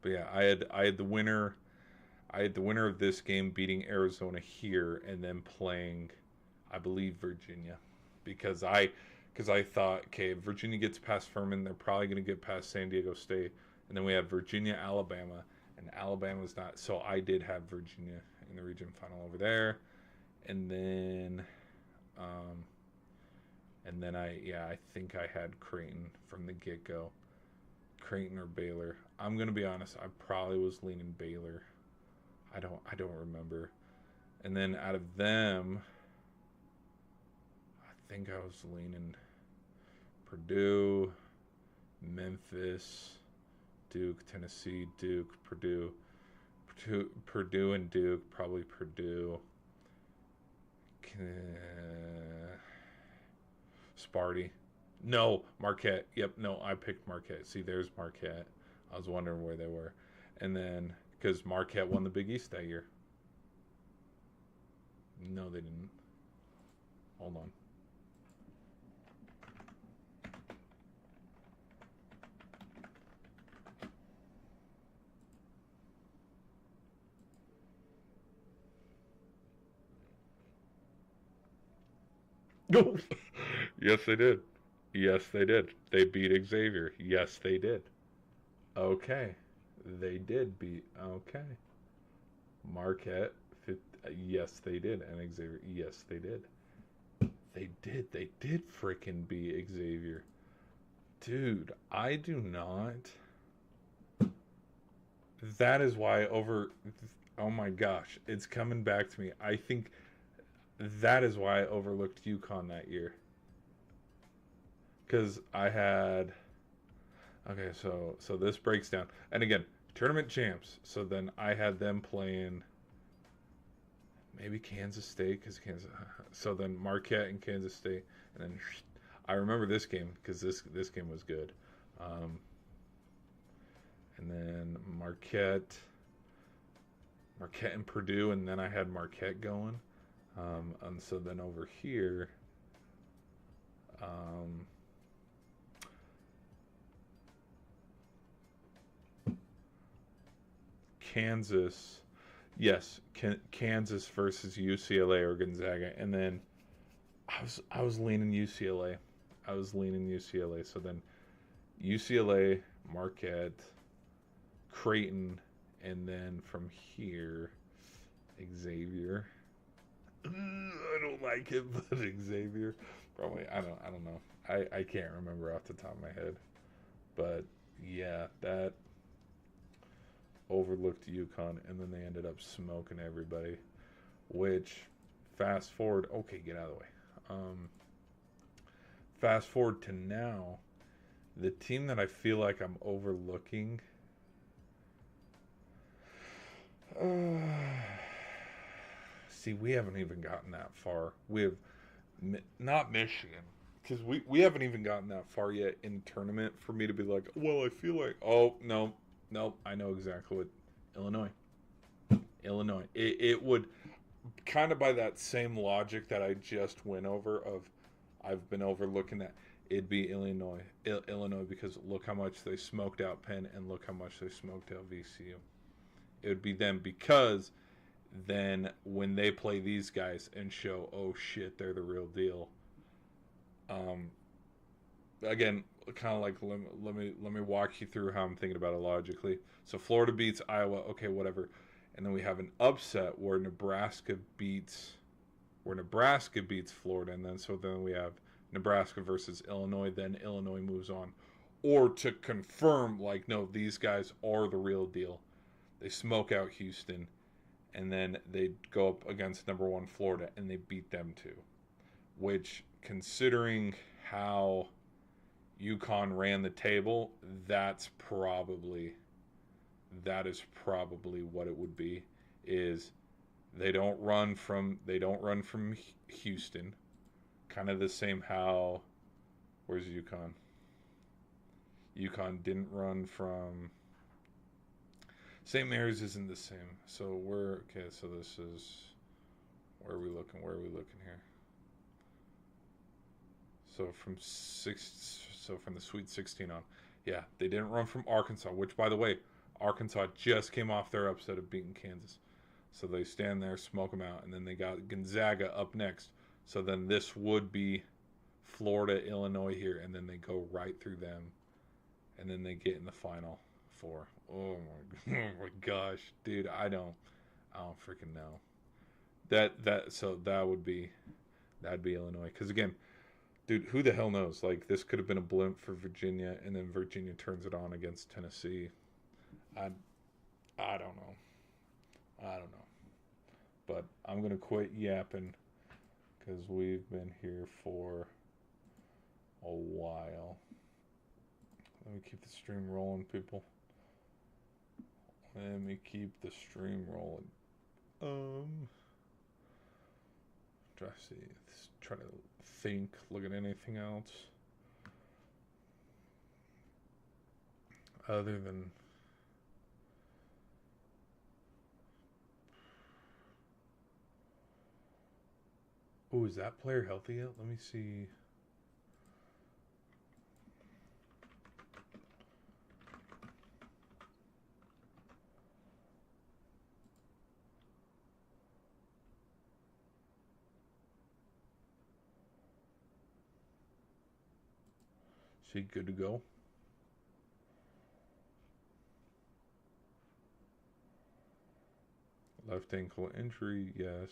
A: But yeah, I had the winner. I had the winner of this game beating Arizona here and then playing, I believe, Virginia, because I thought, okay, if Virginia gets past Furman, they're probably going to get past San Diego State, and then we have Virginia, Alabama, and Alabama's not. So I did have Virginia in the region final over there, and then I think I had Creighton from the get go. Creighton or Baylor. I'm gonna be honest. I probably was leaning Baylor. I don't remember. And then out of them, I think I was leaning Purdue, Memphis, Duke, Tennessee, Duke, Purdue, and Duke. Probably Purdue. Sparty. No, Marquette. Yep, no, I picked Marquette. See, there's Marquette. I was wondering where they were. And then, because Marquette won the Big East that year. No, they didn't. Hold on. No. Yes, they did. Yes, they did. They beat Xavier. Yes, they did. Okay. They did beat. Okay. Marquette. Yes, they did. And Xavier. Yes, they did. They did. They did freaking beat Xavier. Dude, I do not. That is why over. Oh my gosh. It's coming back to me. I think that is why I overlooked UConn that year. Because I had. Okay, so this breaks down. And again, tournament champs. So then I had them playing maybe Kansas State, because Kansas. So then Marquette and Kansas State, and then I remember this game because this game was good. and then Marquette and Purdue, and then I had Marquette going. And so then over here, Kansas, yes, Kansas versus UCLA or Gonzaga, and then I was leaning UCLA. I was leaning UCLA. So then UCLA, Marquette, Creighton, and then from here, Xavier. I don't like it, but Xavier probably. I don't know. I can't remember off the top of my head, but yeah, that overlooked UConn, and then they ended up smoking everybody. Which, fast forward. Okay, get out of the way. Fast forward to now, the team that I feel like I'm overlooking. See, we haven't even gotten that far. We have not Michigan, because we haven't even gotten that far yet in tournament for me to be like, well, I feel like, oh no, I know exactly what Illinois. It would kind of by that same logic that I just went over of I've been overlooking that. It'd be Illinois because look how much they smoked out Penn and look how much they smoked out VCU. It would be them because then when they play these guys and show, oh shit, they're the real deal. Again, kind of like let me walk you through how I'm thinking about it logically. So Florida beats Iowa, okay, whatever, and then we have an upset where Nebraska beats Florida, and then we have Nebraska versus Illinois. Then Illinois moves on, or to confirm, like, no, these guys are the real deal. They smoke out Houston, and then they go up against number 1 Florida, and they beat them too. Which, considering how UConn ran the table, that is probably what it would be. Is they don't run from Houston, kind of the same how. Where's UConn? UConn didn't run from. St. Mary's isn't the same. So we're okay. So this is where are we looking? Here? So from the Sweet 16 on, yeah, they didn't run from Arkansas. Which, by the way, Arkansas just came off their upset of beating Kansas. So they stand there, smoke them out, and then they got Gonzaga up next. So then this would be Florida, Illinois here, and then they go right through them, and then they get in the Final Four. Oh my gosh, dude, I don't freaking know. That'd be Illinois, because again, dude, who the hell knows? Like, this could have been a blimp for Virginia, and then Virginia turns it on against Tennessee. I don't know. But I'm going to quit yapping because we've been here for a while. Let me keep the stream rolling, people. Let me keep the stream rolling. Try to think, look at anything else. Other than oh, is that player healthy yet? Let me see. Is he good to go? Left ankle injury, yes.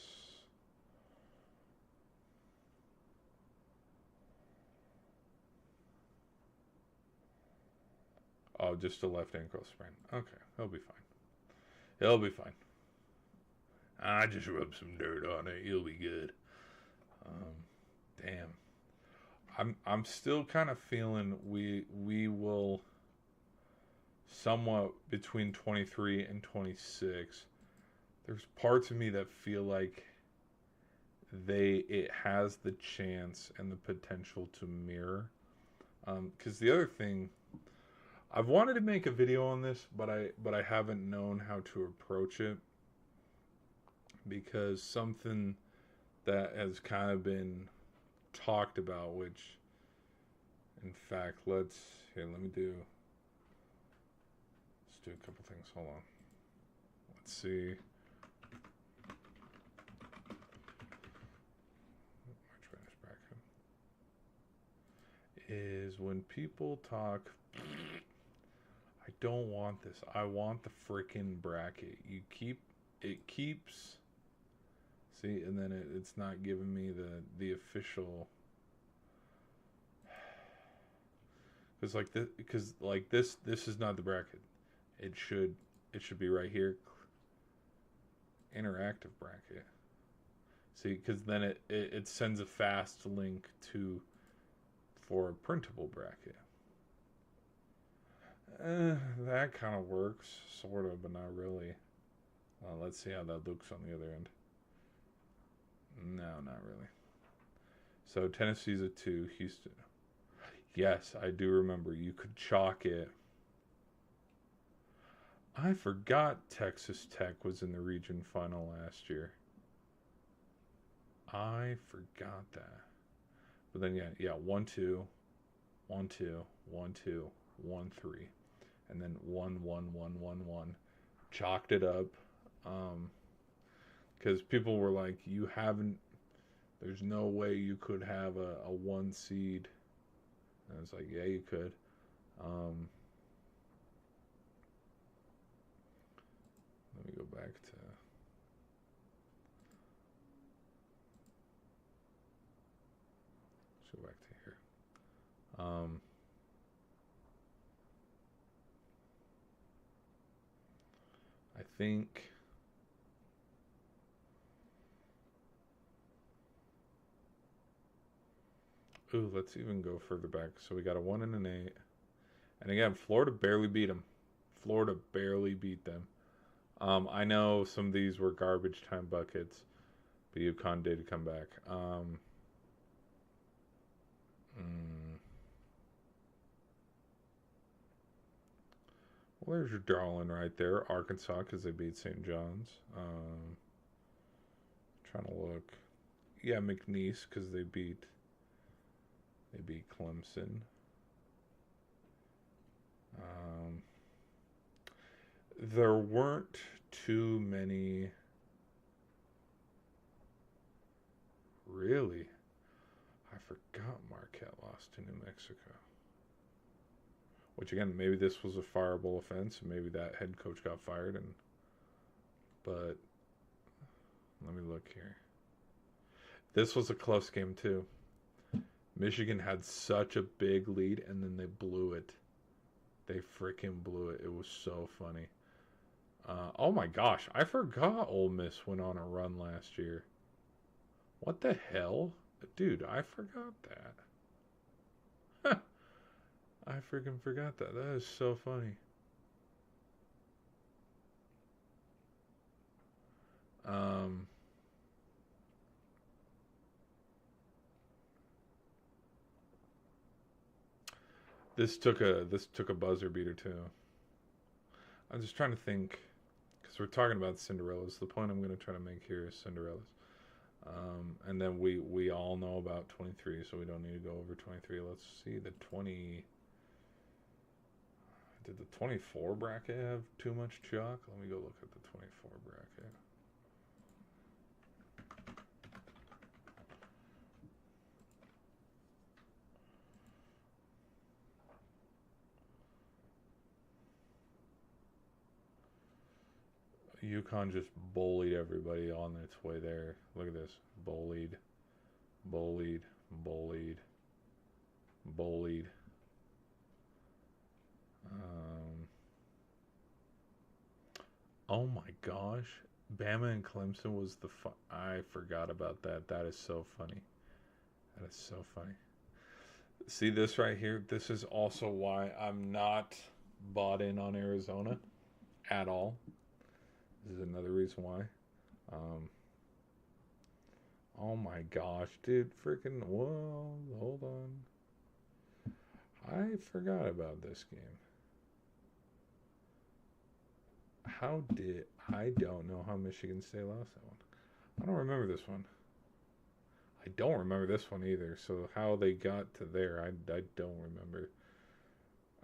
A: Oh, just a left ankle sprain. Okay, he'll be fine. I just rub some dirt on it. He'll be good. Damn. I'm still kind of feeling we will somewhat between 23 and 26. There's parts of me that feel like it has the chance and the potential to mirror. Because the other thing, I've wanted to make a video on this, but I haven't known how to approach it, because something that has kind of been talked about, which in fact, let me do, let's do a couple things. Hold on. Let's see. March Madness bracket is when people talk. I don't want this. I want the freaking bracket. It keeps. See, and then it's not giving me the official. Because this is not the bracket. It should be right here. Interactive bracket. See, because then it sends a fast link for a printable bracket. That kind of works, sort of, but not really. Let's see how that looks on the other end. No, not really. So Tennessee's a 2, Houston. Yes, I do remember. You could chalk it. I forgot Texas Tech was in the region final last year. I forgot that. But then yeah, 1-2, 1-2, 1-2, 1-3, and then 1-1-1-1-1. Chalked it up. Because people were like, there's no way you could have a 1 seed. And I was like, yeah, you could. Let me go back to. Let's go back to here. I think. Ooh, let's even go further back. So we got a 1 and an 8. And again, Florida barely beat them. Florida barely beat them. I know some of these were garbage time buckets, but UConn did come back. Well, there's your darling right there. Arkansas, because they beat St. John's. Trying to look. Yeah, McNeese, because they beat Clemson. There weren't too many. Really? I forgot Marquette lost to New Mexico. Which again, maybe this was a fireable offense, and maybe that head coach got fired. But let me look here. This was a close game too. Michigan had such a big lead, and then they blew it. They freaking blew it. It was so funny. Oh my gosh, I forgot Ole Miss went on a run last year. What the hell? Dude, I forgot that. I freaking forgot that. That is so funny. This took a buzzer beater too. I'm just trying to think, because we're talking about Cinderellas. The point I'm going to try to make here is Cinderellas. And then we all know about 23, so we don't need to go over 23. Let's see the 20. Did the 24 bracket have too much chalk? Let me go look at the 24 bracket. UConn just bullied everybody on its way there. Look at this. Bullied. Bullied. Bullied. Bullied. Oh my gosh. Bama and Clemson was I forgot about that. That is so funny. That is so funny. See this right here? This is also why I'm not bought in on Arizona at all. This is another reason why. Oh my gosh, dude. Freaking, whoa, hold on. I forgot about this game. how did I don't know how Michigan State lost that one. I don't remember this one. I don't remember this one either. So how they got to there, I don't remember.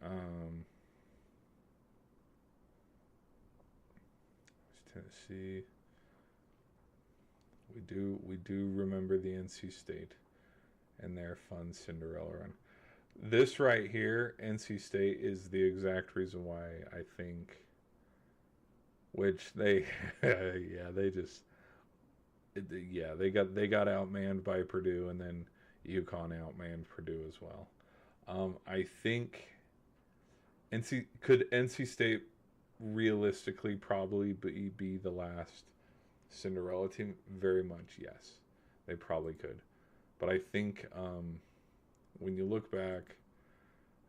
A: Um, Tennessee. We do remember the NC State and their fun Cinderella run. This right here, NC State, is the exact reason why I think, which they, yeah, they just, yeah, they got outmanned by Purdue, and then UConn outmanned Purdue as well. I think NC State realistically probably be the last Cinderella team? Very much, yes. They probably could. But I think when you look back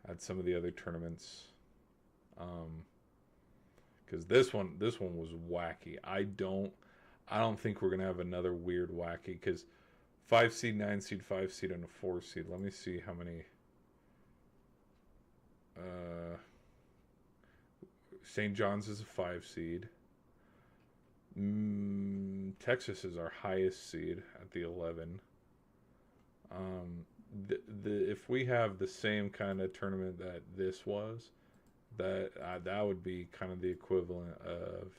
A: at some of the other tournaments, because this one was wacky. I don't think we're gonna have another weird wacky, because 5 seed, 9 seed, 5 seed, and a 4 seed. Let me see how many. St. John's is a 5 seed. Texas is our highest seed at the 11. If we have the same kind of tournament that this was, that would be kind of the equivalent of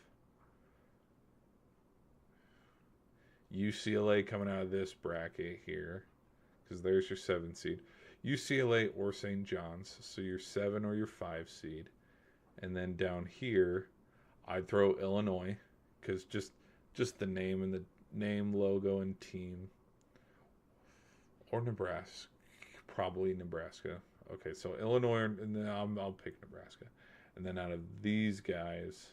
A: UCLA coming out of this bracket here, because there's your 7 seed. UCLA or St. John's, so your 7 or your 5 seed. And then down here, I'd throw Illinois, because just the name and the name, logo, and team. Or Nebraska. Probably Nebraska. Okay, so Illinois, and then I'll pick Nebraska. And then out of these guys,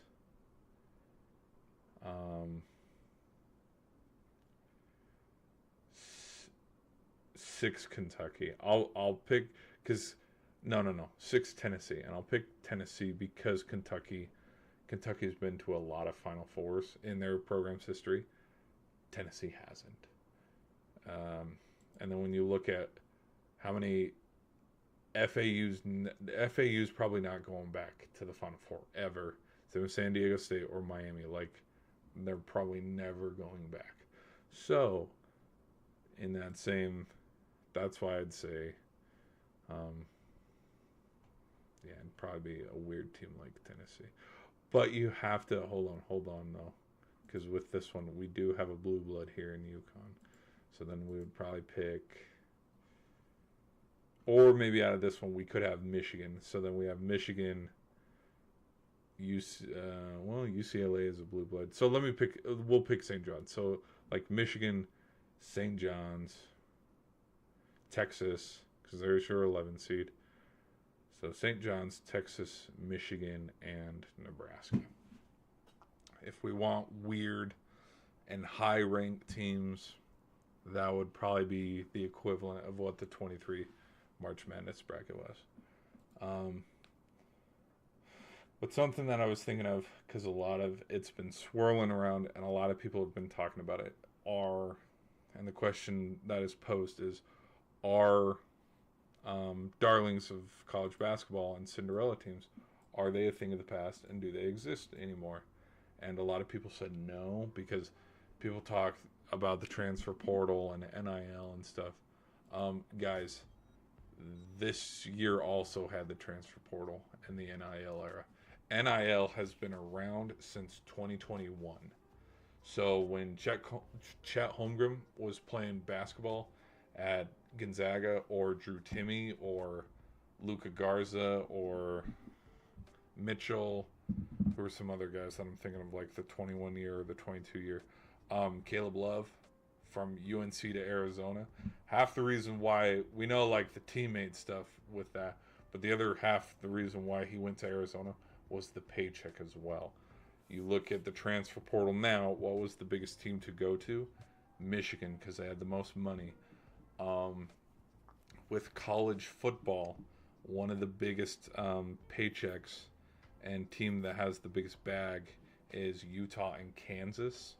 A: 6 Kentucky. I'll pick, because no, 6 Tennessee, and I'll pick Tennessee because Kentucky's been to a lot of Final Fours in their program's history. Tennessee hasn't. And then when you look at how many FAU's probably not going back to the Final Four ever. Same with San Diego State or Miami. Like, they're probably never going back. So, in that same, that's why I'd say, yeah, it'd probably be a weird team like Tennessee. But you have to, hold on though. Because with this one, we do have a blue blood here in UConn. So then we would probably pick, or maybe out of this one, we could have Michigan. So then we have Michigan, UCLA is a blue blood. So we'll pick St. John's. So like Michigan, St. John's, Texas, because there's your 11 seed. So St. John's, Texas, Michigan, and Nebraska. If we want weird and high-ranked teams, that would probably be the equivalent of what the 23 March Madness bracket was. But something that I was thinking of, because a lot of it's been swirling around and a lot of people have been talking about it, and the question that is posed is, are darlings of college basketball and Cinderella teams, are they a thing of the past, and do they exist anymore? And a lot of people said no, because people talk about the transfer portal and NIL and stuff. Guys, this year also had the transfer portal and the NIL era. NIL has been around since 2021. So when Chet Holmgren was playing basketball at Gonzaga, or Drew Timme, or Luka Garza, or Mitchell, there were some other guys that I'm thinking of, like the 21 year or the 22 year. Caleb Love from UNC to Arizona. Half the reason why, we know like the teammate stuff with that, but the other half the reason why he went to Arizona was the paycheck as well. You look at the transfer portal now, what was the biggest team to go to? Michigan, because they had the most money. With college football, one of the biggest paychecks and team that has the biggest bag is Utah and Kansas.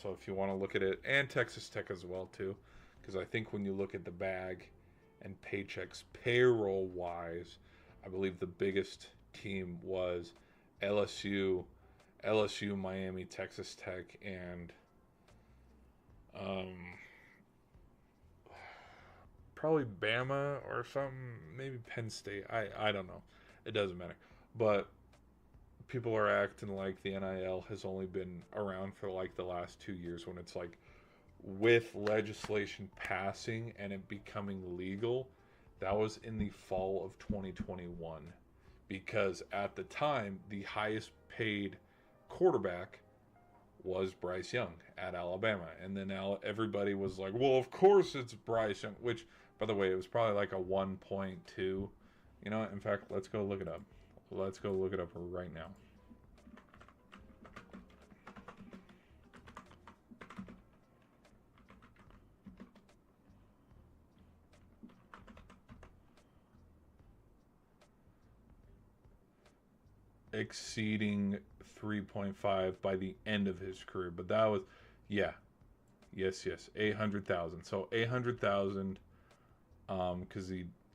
A: So if you want to look at it, and Texas Tech as well too, because I think when you look at the bag and paychecks payroll wise, I believe the biggest team was LSU LSU, Miami, Texas Tech, and um, probably Bama or something. Maybe Penn State. I don't know. It doesn't matter. But people are acting like the NIL has only been around for like the last 2 years, when it's like, with legislation passing and it becoming legal, that was in the fall of 2021. Because at the time, the highest paid quarterback was Bryce Young at Alabama. And then now everybody was like, well, of course it's Bryce Young, which, by the way, it was probably like a 1.2. You know what? In fact, let's go look it up. Let's go look it up right now. Exceeding 3.5 by the end of his career. But that was, yeah, yes, 800,000. So 800,000, because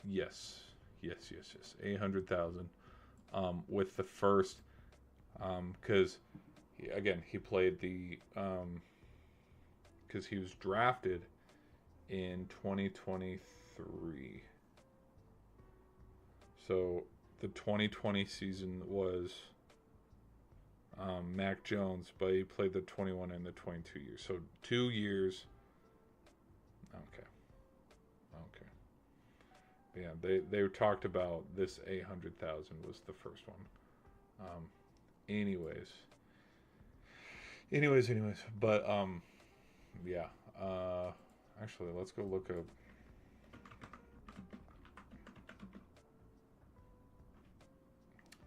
A: yes, 800,000, with the first, because again, he played the, because he was drafted in 2023. So the 2020 season was Mac Jones, but he played the 21 and the 22 years. So 2 years. Okay. Yeah, they talked about this 800,000 was the first one. Anyways. But yeah. Actually, let's go look up.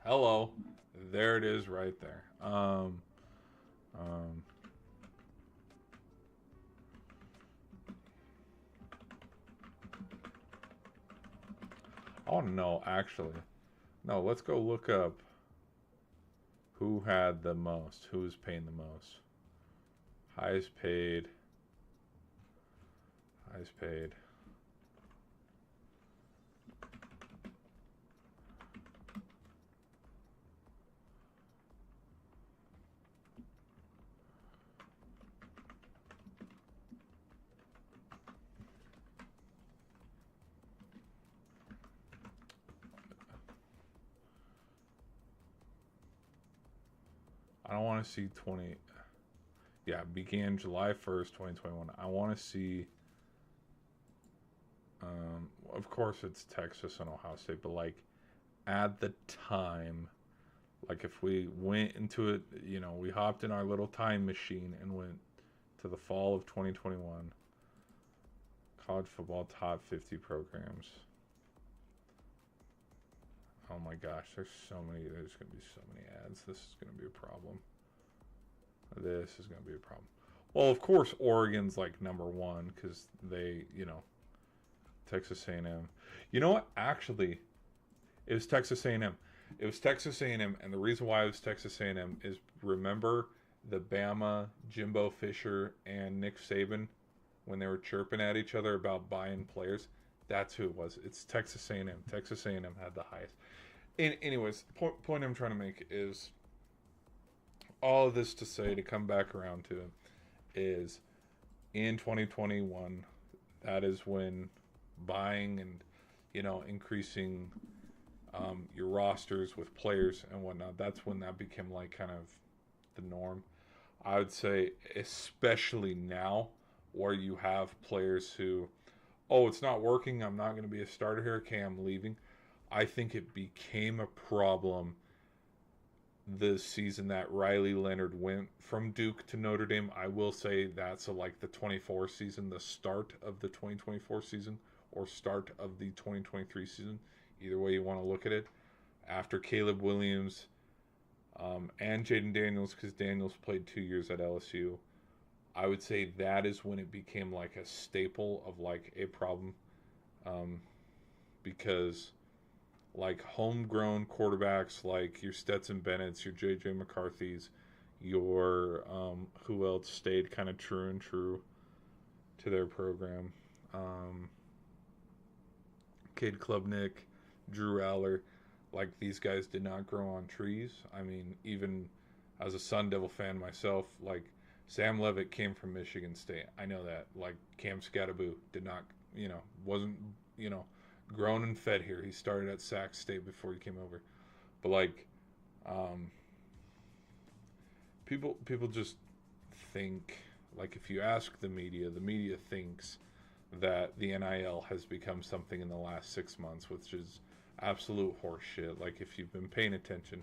A: Hello, there it is, right there. Oh no, actually, no. Let's go look up who had the most, who was paying the most, highest paid. I don't want to see 20. Yeah, began July 1st, 2021. I want to see. Of course, it's Texas and Ohio State, but like at the time, like if we went into it, we hopped in our little time machine and went to the fall of 2021. College football top 50 programs. Oh my gosh, there's going to be so many ads. This is going to be a problem. Well, of course, Oregon's like number one because they, Texas A&M. You know what? Actually, it was Texas A&M. And the reason why it was Texas A&M is, remember the Bama, Jimbo Fisher, and Nick Saban when they were chirping at each other about buying players? That's who it was. It's Texas A&M. Texas A&M had the highest. Anyways, point I'm trying to make is, all of this to say, to come back around to it, is in 2021, that is when buying and increasing your rosters with players and whatnot, that's when that became like kind of the norm. I would say, especially now, where you have players who, oh, it's not working, I'm not going to be a starter here, okay, I'm leaving. I think it became a problem the season that Riley Leonard went from Duke to Notre Dame. I will say that's like the 24 season, the start of the 2024 season, or start of the 2023 season. Either way you want to look at it. After Caleb Williams and Jaden Daniels, because Daniels played 2 years at LSU, I would say that is when it became like a staple of like a problem. Because like homegrown quarterbacks like your Stetson Bennett's, your J.J. McCarthy's, your who else stayed kind of true to their program, Cade Klubnik, Drew Aller, like these guys did not grow on trees. I mean, even as a Sun Devil fan myself, like Sam Levitt came from Michigan State. I know that. Like Cam Scattaboo did not, wasn't, you know, grown and fed here. He started at Sac State before he came over. But like, um, people just think, like, if you ask the media thinks that the NIL has become something in the last 6 months, which is absolute horseshit. Like, if you've been paying attention,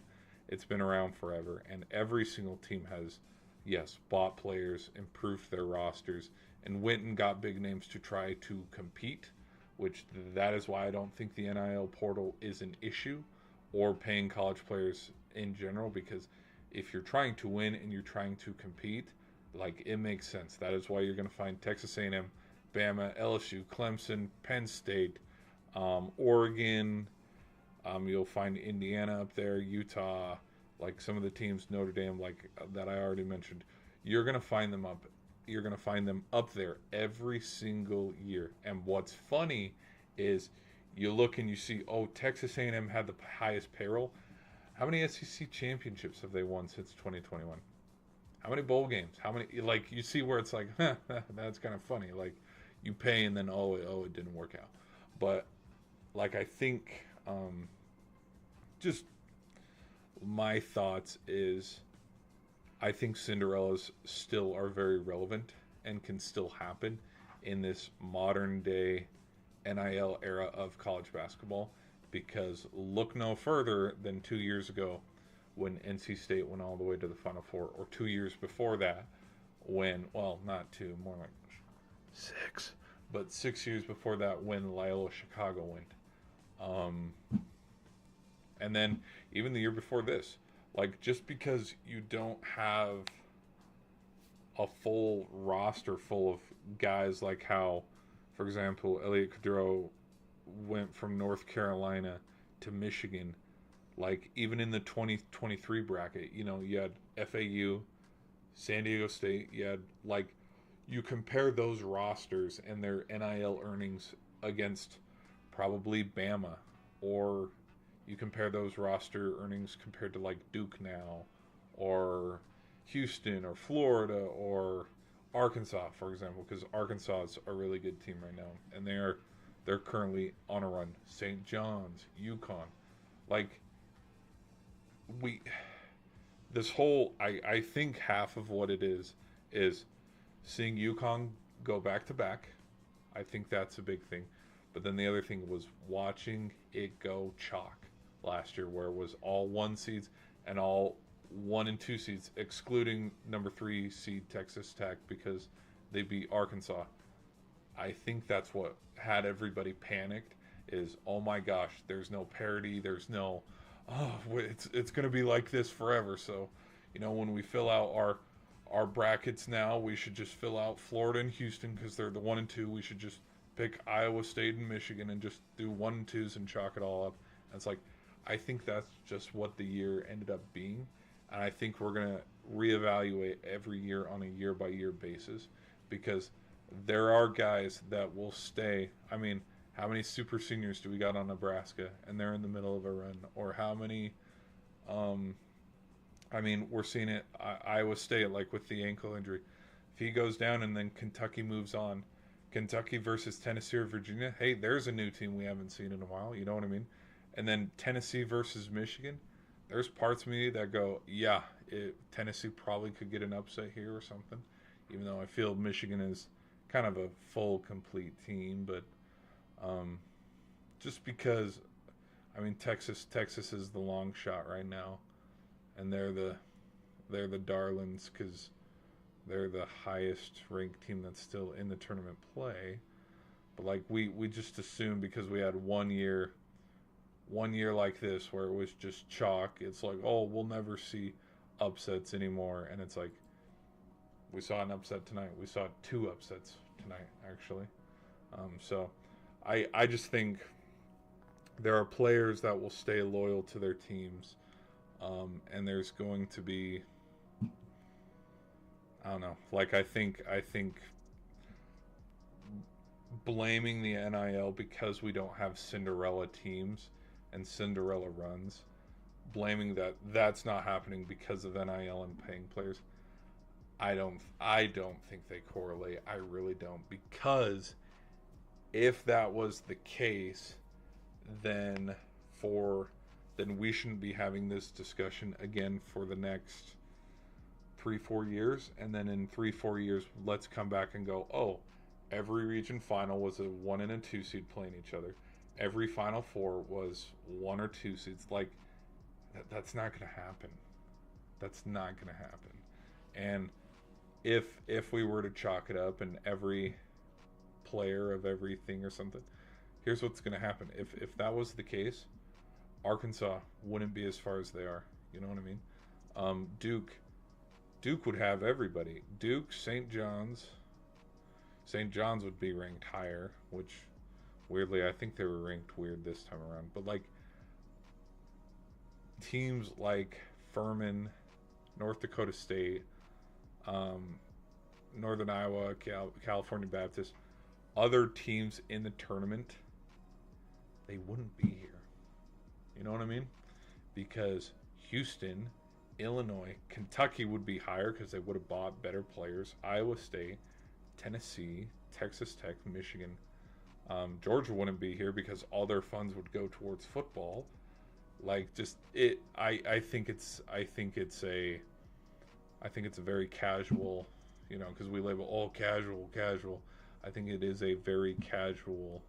A: it's been around forever, and every single team has, yes, bought players, improved their rosters, and went and got big names to try to compete. Which that is why I don't think the NIL portal is an issue, or paying college players in general, because if you're trying to win and you're trying to compete, like, it makes sense. That is why you're going to find Texas A&M, Bama, LSU, Clemson, Penn State, Oregon. You'll find Indiana up there, Utah, like some of the teams, Notre Dame, like that I already mentioned. You're gonna find them up. You're gonna find them up there every single year. And what's funny is you look and you see, oh, Texas A&M had the highest payroll. How many SEC championships have they won since 2021? How many bowl games? How many? Like, you see where it's like, that's kind of funny. Like, you pay and then it didn't work out. But like, I think just my thoughts is, I think Cinderellas still are very relevant and can still happen in this modern day NIL era of college basketball, because look no further than 2 years ago when NC State went all the way to the Final Four, or 2 years before that when, well, not two, more like 6, but 6 years before that when Loyola Chicago went. And then even the year before this, like, just because you don't have a full roster full of guys, like how, for example, Elliot Kudrow went from North Carolina to Michigan, like, even in the 2023 bracket, you had FAU, San Diego State, you had, like, you compare those rosters and their NIL earnings against probably Bama, or you compare those roster earnings compared to, like, Duke now, or Houston, or Florida, or Arkansas, for example, because Arkansas is a really good team right now, and they're currently on a run. St. John's, UConn, like, I think half of what it is seeing UConn go back to back. I think that's a big thing. But then the other thing was watching it go chalk last year, where it was all 1 seeds and all 1 and 2 seeds, excluding number 3 seed Texas Tech because they beat Arkansas. I think that's what had everybody panicked, is, oh my gosh, there's no parity, there's no, it's going to be like this forever. So, when we fill out our brackets now, we should just fill out Florida and Houston because they're the 1 and 2. We should just pick Iowa State and Michigan and just do 1 and 2s and chalk it all up. And it's like, I think that's just what the year ended up being. And I think we're going to reevaluate every year on a year-by-year basis, because there are guys that will stay. I mean, how many super seniors do we got on Nebraska and they're in the middle of a run? Or how many, we're seeing it, Iowa State, like with the ankle injury. If he goes down and then Kentucky moves on, Kentucky versus Tennessee or Virginia, hey, there's a new team we haven't seen in a while, you know what I mean? And then Tennessee versus Michigan, there's parts of me that go, yeah, Tennessee probably could get an upset here or something, even though I feel Michigan is kind of a full, complete team. But just because, Texas is the long shot right now, and they're the darlings because they're the highest ranked team that's still in the tournament play. But like, we just assume because we had 1 year like this where it was just chalk, it's like, oh, we'll never see upsets anymore. And it's like, we saw an upset tonight. We saw 2 upsets tonight, actually. So I just think there are players that will stay loyal to their teams, and there's going to be, I don't know, like, I think blaming the NIL because we don't have Cinderella teams and Cinderella runs, blaming that's not happening because of NIL and paying players. I don't think they correlate. I really don't, because if that was the case, then we shouldn't be having this discussion again for the next 3-4 years, and then in 3-4 years let's come back and go, oh, every region final was a 1 and a 2 seed playing each other. Every Final Four was 1 or 2 seeds. Like, that's not going to happen. That's not going to happen. And if we were to chalk it up and every player of everything or something, here's what's going to happen. If that was the case, Arkansas wouldn't be as far as they are. You know what I mean? Duke would have everybody. Duke, St. John's would be ranked higher, which weirdly I think they were ranked weird this time around. But like teams like Furman, North Dakota State, Northern Iowa, California Baptist, other teams in the tournament, they wouldn't be here. You know what I mean? Because Houston, Illinois, Kentucky would be higher because they would have bought better players. Iowa State, Tennessee, Texas Tech, Michigan, Georgia wouldn't be here because all their funds would go towards football. Like, just it. I think it's a very casual, you know, because we label all casual. I think it is a very casual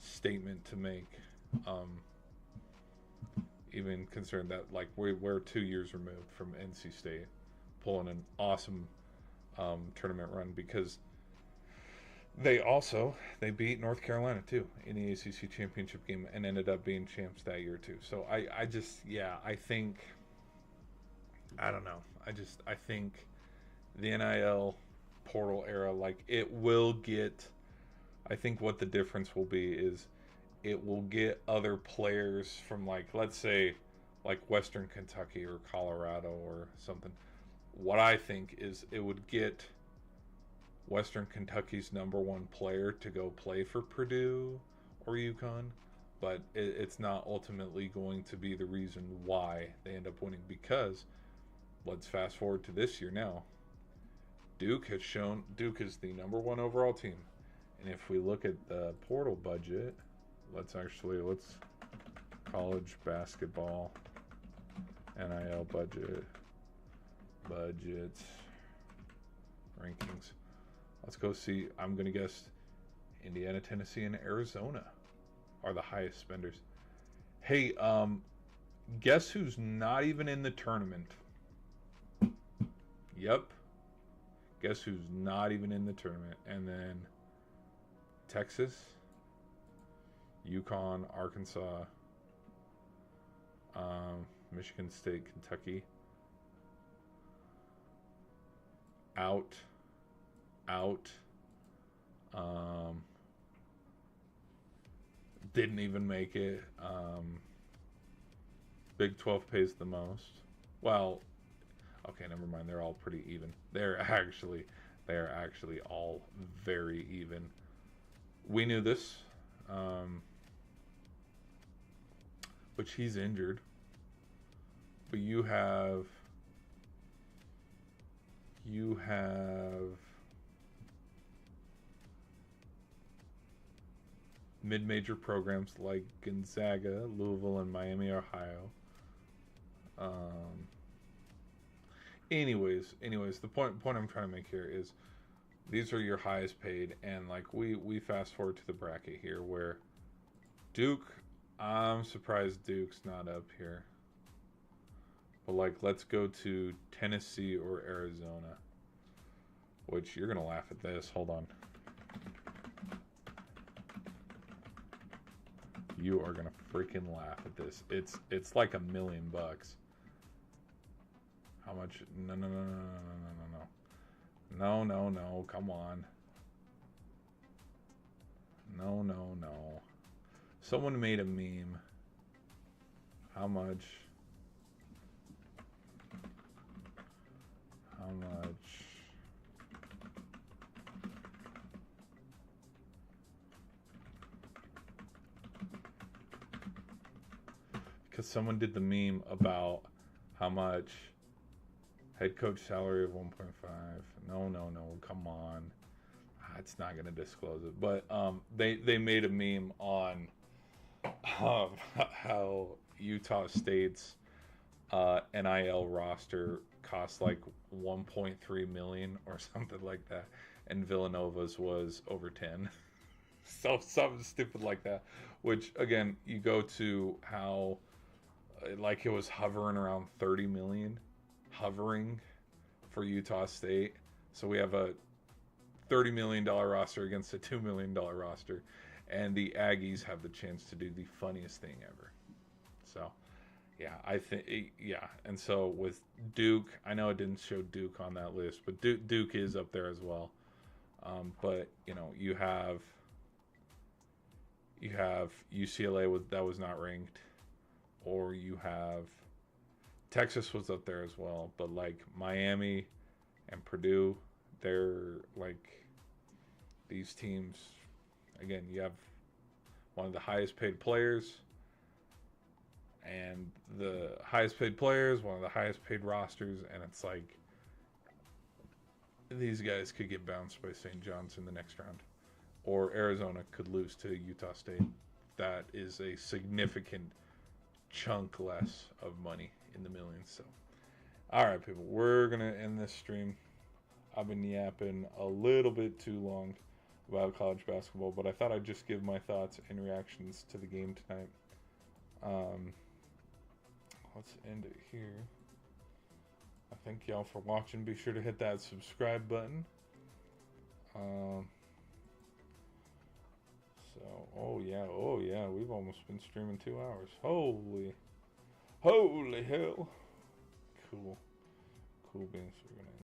A: statement to make. Even concerned that like we're 2 years removed from NC State pulling an awesome tournament run, because they beat North Carolina too in the ACC championship game and ended up being champs that year too. So I think the NIL portal era, like, it will get, I think what the difference will be is it will get other players from, like, let's say like Western Kentucky or Colorado or something. What I think is it would get Western Kentucky's #1 player to go play for Purdue or UConn, but it's not ultimately going to be the reason why they end up winning, because let's fast forward to this year now. Duke is the #1 overall team. And if we look at the portal budget, let's college basketball NIL budgets rankings. Let's go see. I'm going to guess Indiana, Tennessee, and Arizona are the highest spenders. Hey, guess who's not even in the tournament? Yep. Guess who's not even in the tournament? And then Texas, UConn, Arkansas, Michigan State, Kentucky. Out. Didn't even make it. Big 12 pays the most. Well, okay, never mind. They're all pretty even. They are actually all very even. We knew this, which he's injured. But you have mid-major programs like Gonzaga, Louisville, and Miami, Ohio. Anyways, the point I'm trying to make here is these are your highest paid, and like we fast forward to the bracket here where Duke, I'm surprised Duke's not up here. But like, let's go to Tennessee or Arizona, which you're gonna laugh at this. Hold on. You are gonna freaking laugh at this. It's like $1 million. How much? No. No. Come on. No. Someone made a meme. How much? Because someone did the meme about how much head coach salary of 1.5. No, come on. It's not going to disclose it. But they made a meme on how Utah State's NIL roster cost like 1.3 million or something like that, and Villanova's was over 10. So something stupid like that. Which again, you go to how like it was hovering around 30 million, hovering for Utah State. So we have a $30 million roster against a $2 million roster, and the Aggies have the chance to do the funniest thing ever. So, yeah, I think, yeah. And so with Duke, I know it didn't show Duke on that list, but Duke is up there as well. But you know, you have UCLA that was not ranked, or you have Texas was up there as well, but like Miami and Purdue, they're like these teams. Again, you have one of the highest paid players, and the highest paid players, one of the highest paid rosters, and it's like these guys could get bounced by St. John's in the next round, or Arizona could lose to Utah State. That is a significant chunk less of money in the millions. So, all right, people, we're gonna end this stream. I've been yapping a little bit too long about college basketball, but I thought I'd just give my thoughts and reactions to the game tonight. Let's end it here. I thank y'all for watching. Be sure to hit that subscribe button. Oh yeah, we've almost been streaming 2 hours. Holy hell. Cool beans. We're gonna